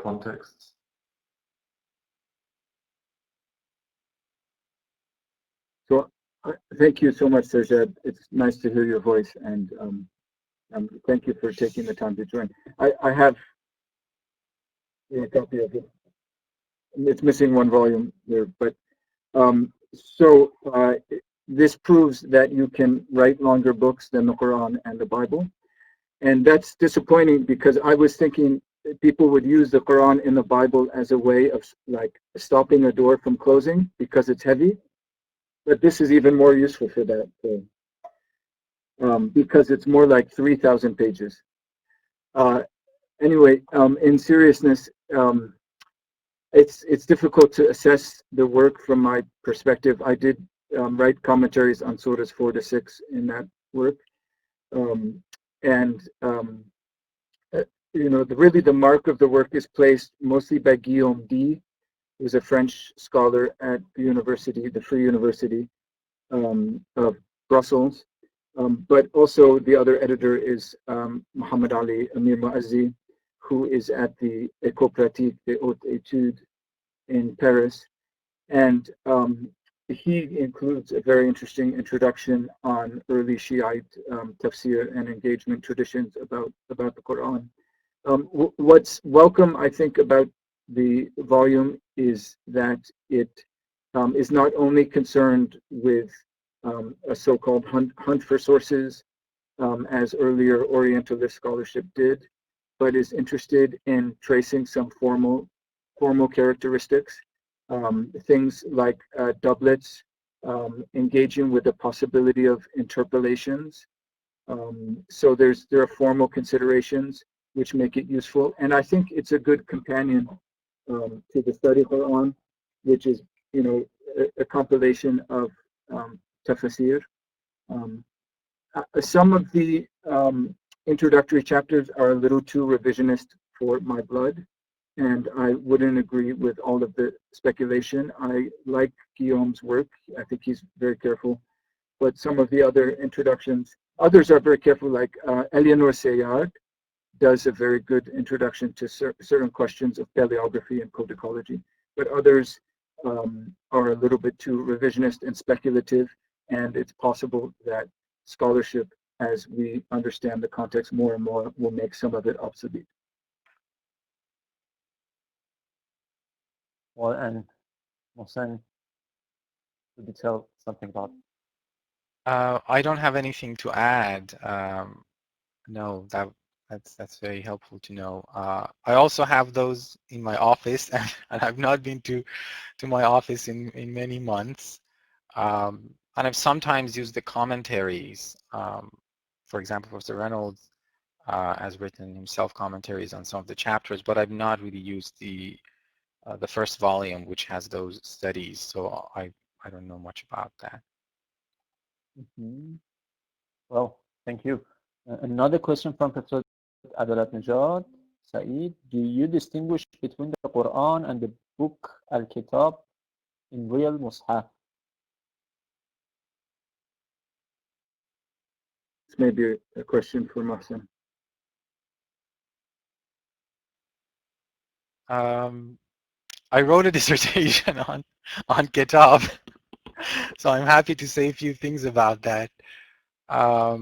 contexts. So thank you so much, Sajjad. It's nice to hear your voice, and thank you for taking the time to join. I have a copy of it. It's missing one volume there, but this proves that you can write longer books than the Quran and the Bible, and that's disappointing because I was thinking people would use the Quran and the Bible as a way of like stopping a door from closing because it's heavy, but this is even more useful for that because it's more like 3,000 pages. Anyway, in seriousness, it's difficult to assess the work from my perspective. I did write commentaries on surahs 4 to 6 in that work, you know, really the mark of the work is placed mostly by Guillaume D, who's a French scholar at the university, the Free University of Brussels. But also the other editor is Muhammad Ali Amir Muazzi, who is at the École Pratique des Hautes Études in Paris. And he includes a very interesting introduction on early Shiite tafsir and engagement traditions about the Quran. What's welcome, I think, about the volume is that it is not only concerned with a so-called hunt for sources, as earlier Orientalist scholarship did, but is interested in tracing some formal characteristics, things like doublets, engaging with the possibility of interpolations. So there are formal considerations which make it useful, and I think it's a good companion to the study Quran, which is, you know, a compilation of tafsir. Some of the introductory chapters are a little too revisionist for my blood, and I wouldn't agree with all of the speculation. I like Guillaume's work. I think he's very careful, but some of the other introductions, others are very careful, like Eleanor Sayard does a very good introduction to certain questions of paleography and codicology, but others are a little bit too revisionist and speculative, and it's possible that scholarship, as we understand the context more and more, will make some of it obsolete. Well, and Mohsen, could you tell something about? I don't have anything to add. No, that's very helpful to know. I also have those in my office, and I've not been to my office in many months. And I've sometimes used the commentaries. For example, Professor Reynolds has written himself commentaries on some of the chapters, but I've not really used the first volume, which has those studies. So I don't know much about that. Well, thank you. Another question from Professor Adalat Najad. Saeed, do you distinguish between the Quran and the book Al-Kitab in real Mus'haf? This may be a question for Mohsen. I wrote a dissertation on Kitab, so I'm happy to say a few things about that. I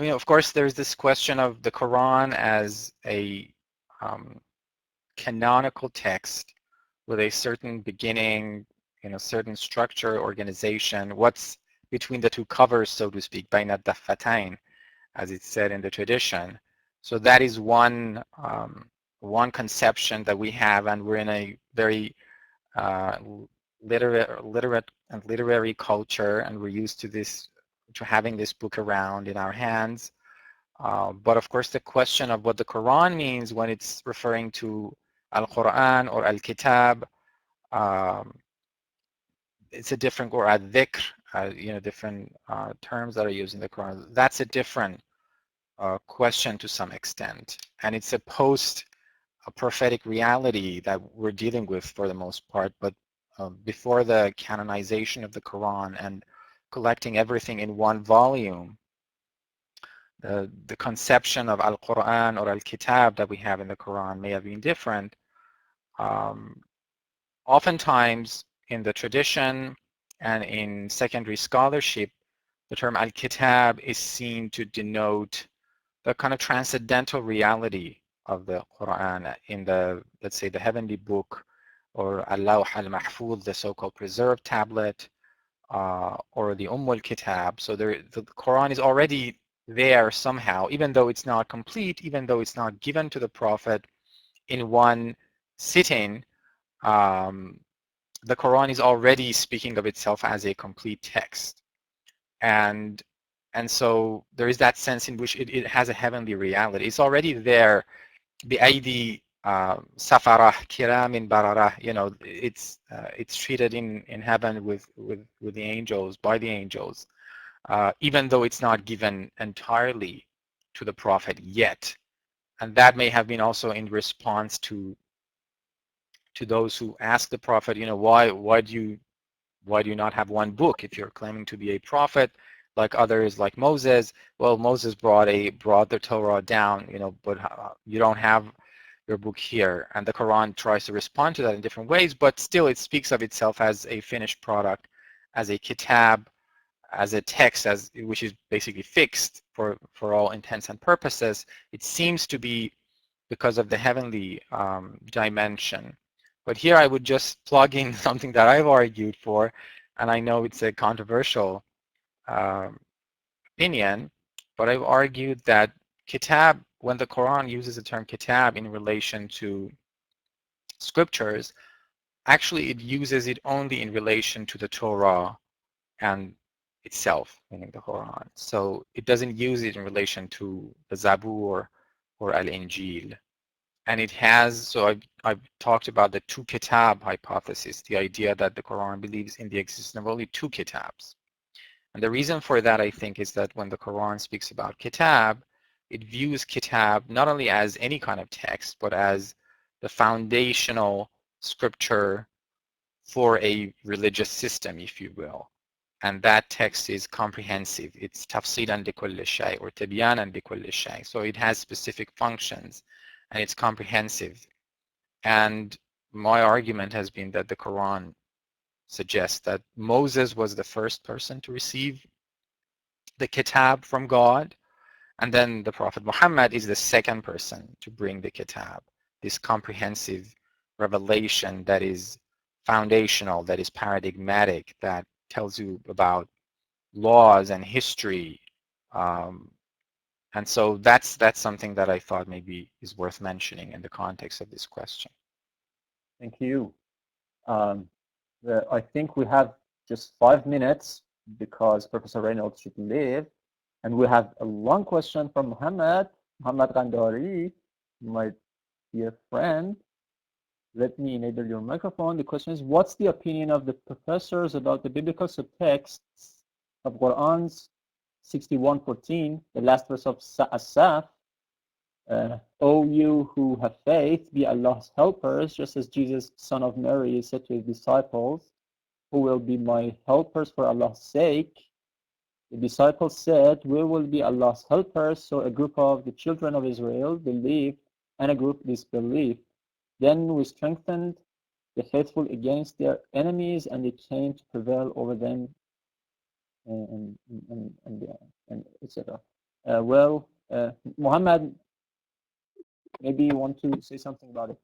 mean, of course, there's this question of the Quran as a canonical text with a certain beginning, you know, certain structure, organization. What's between the two covers, so to speak, بين الدفتين, as it's said in the tradition. So that is one conception that we have, and we're in a very literate and literary culture, and we're used to having this book around in our hands. But of course, the question of what the Quran means when it's referring to Al-Quran or Al-Kitab, it's a different, or Al-Dhikr, you know, different terms that are used in the Quran. That's a different question to some extent, and it's a prophetic reality that we're dealing with for the most part. But before the canonization of the Quran and collecting everything in one volume, the conception of Al-Quran or Al-Kitab that we have in the Quran may have been different. Oftentimes in the tradition and in secondary scholarship, the term Al-Kitab is seen to denote the kind of transcendental reality of the Quran in the, let's say, the heavenly book, or Al-Lawh al-Mahfuz, the so-called preserved tablet, or the al-Kitab. So the Quran is already there somehow, even though it's not complete, even though it's not given to the Prophet in one sitting. The Quran is already speaking of itself as a complete text. And And so there is that sense in which it has a heavenly reality. It's already there. بأيدي سفرة كرام بررة, you know, it's treated in heaven with the angels, by the angels, even though it's not given entirely to the prophet yet. And that may have been also in response to those who ask the prophet, you know, why do you not have one book if you're claiming to be a prophet like others, like Moses? Well, Moses brought the Torah down, you know, but you don't have your book here. And the Quran tries to respond to that in different ways, but still it speaks of itself as a finished product, as a kitab, as a text, which is basically fixed for all intents and purposes. It seems to be because of the heavenly dimension. But here I would just plug in something that I've argued for, and I know it's a controversial opinion, but I've argued that kitab, when the Quran uses the term kitab in relation to scriptures, actually it uses it only in relation to the Torah and itself, meaning the Quran. So it doesn't use it in relation to the Zabur or Al-Injil. And it has, so I've talked about the two kitab hypothesis, the idea that the Quran believes in the existence of only two kitabs. And the reason for that, I think, is that when the Quran speaks about kitab, it views kitab not only as any kind of text, but as the foundational scripture for a religious system, if you will. And that text is comprehensive. It's tafsilan li kulli shay, or tibyanan li kulli shay. So it has specific functions, and it's comprehensive. And my argument has been that the Quran suggests that Moses was the first person to receive the kitab from God, and then the Prophet Muhammad is the second person to bring the kitab, this comprehensive revelation that is foundational, that is paradigmatic, that tells you about laws and history. And so that's something that I thought maybe is worth mentioning in the context of this question. Thank you. I think we have just 5 minutes because Professor Reynolds should leave. And we have a long question from Mohammed Gandari, my dear friend. Let me enable your microphone. The question is, what's the opinion of the professors about the biblical subtexts of Quran's 61:14, the last verse of As-Saf? O you who have faith, be Allah's helpers, just as Jesus, son of Mary, said to his disciples, who will be my helpers for Allah's sake? The disciples said, we will be Allah's helpers. So a group of the children of Israel believed and a group disbelieved. Then we strengthened the faithful against their enemies, and they came to prevail over them, and etc. Muhammad, maybe you want to say something about it.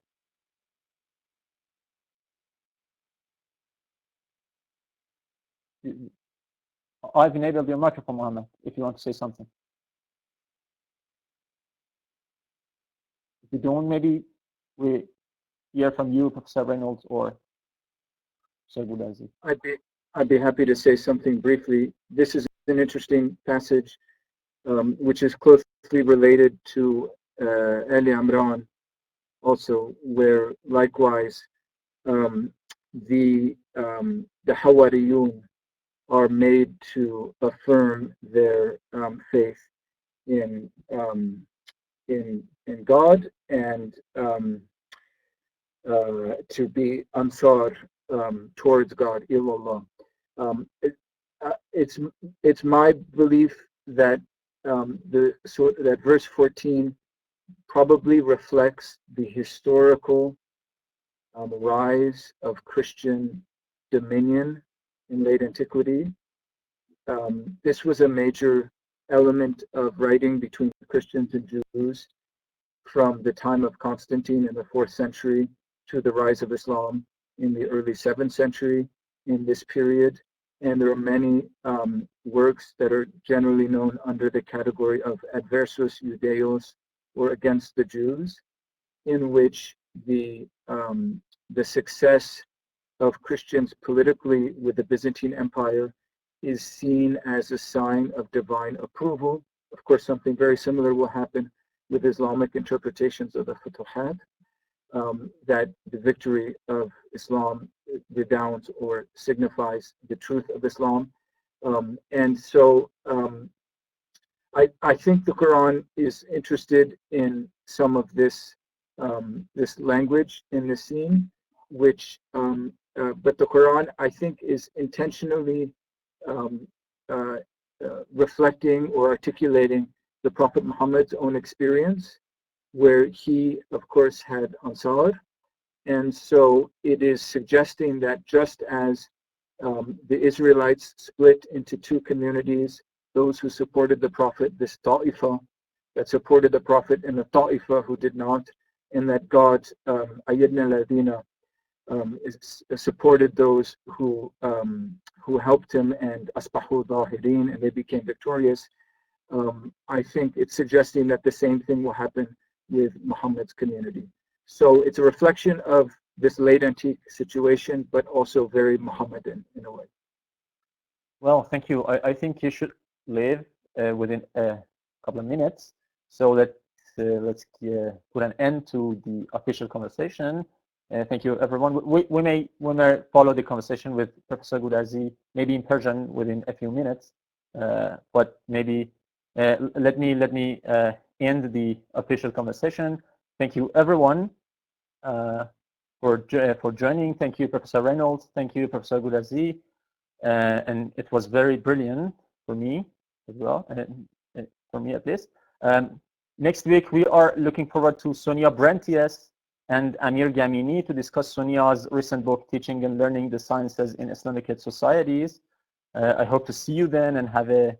I've enabled your microphone, Muhammad, if you want to say something. If you don't, maybe we hear from you, Professor Reynolds, or Sheikh Goudarzi. I'd be happy to say something briefly. This is an interesting passage, which is closely related to Ali Imran, also, where likewise the Hawariyun are made to affirm their faith in God, and to be ansar towards God, illallah. It's my belief that that verse 14 probably reflects the historical rise of Christian dominion in late antiquity. This was a major element of writing between Christians and Jews from the time of Constantine in the 4th century to the rise of Islam in the early 7th century in this period. And there are many works that are generally known under the category of adversus Judaeos, or against the Jews, in which the success of Christians politically with the Byzantine Empire is seen as a sign of divine approval. Of course, something very similar will happen with Islamic interpretations of the Futuhat, that the victory of Islam redounds or signifies the truth of Islam. And so I think the Quran is interested in some of this this language in the scene, which but the Quran, I think, is intentionally reflecting or articulating the Prophet Muhammad's own experience, where he, of course, had Ansar. And so it is suggesting that just as the Israelites split into two communities, those who supported the Prophet, this Ta'ifa that supported the Prophet, and the Ta'ifa who did not, and that God, Ayyadna Ladina, supported those who helped him, and Asbahu Zahirin, and they became victorious. I think it's suggesting that the same thing will happen with Muhammad's community. So it's a reflection of this late antique situation, but also very Muhammadan in a way. Well, thank you. I think you should leave within a couple of minutes, so that let's put an end to the official conversation. Thank you, everyone. We may follow the conversation with Professor Goudarzi, maybe in Persian within a few minutes, but maybe let me end the official conversation. Thank you, everyone, for joining. Thank you, Professor Reynolds. Thank you, Professor Goudarzi. And it was very brilliant for me as well, and for me at least. Next week, we are looking forward to Sonia Brentius and Amir Gamini to discuss Sonia's recent book, Teaching and Learning the Sciences in Islamic Societies. I hope to see you then, and have a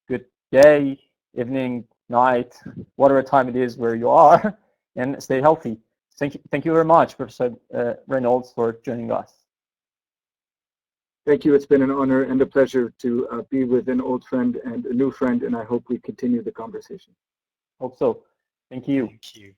good day, evening, night, whatever time it is where you are, and stay healthy. Thank you very much, Professor Reynolds, for joining us. Thank you. It's been an honor and a pleasure to be with an old friend and a new friend, and I hope we continue the conversation. Hope so. Thank you. Thank you.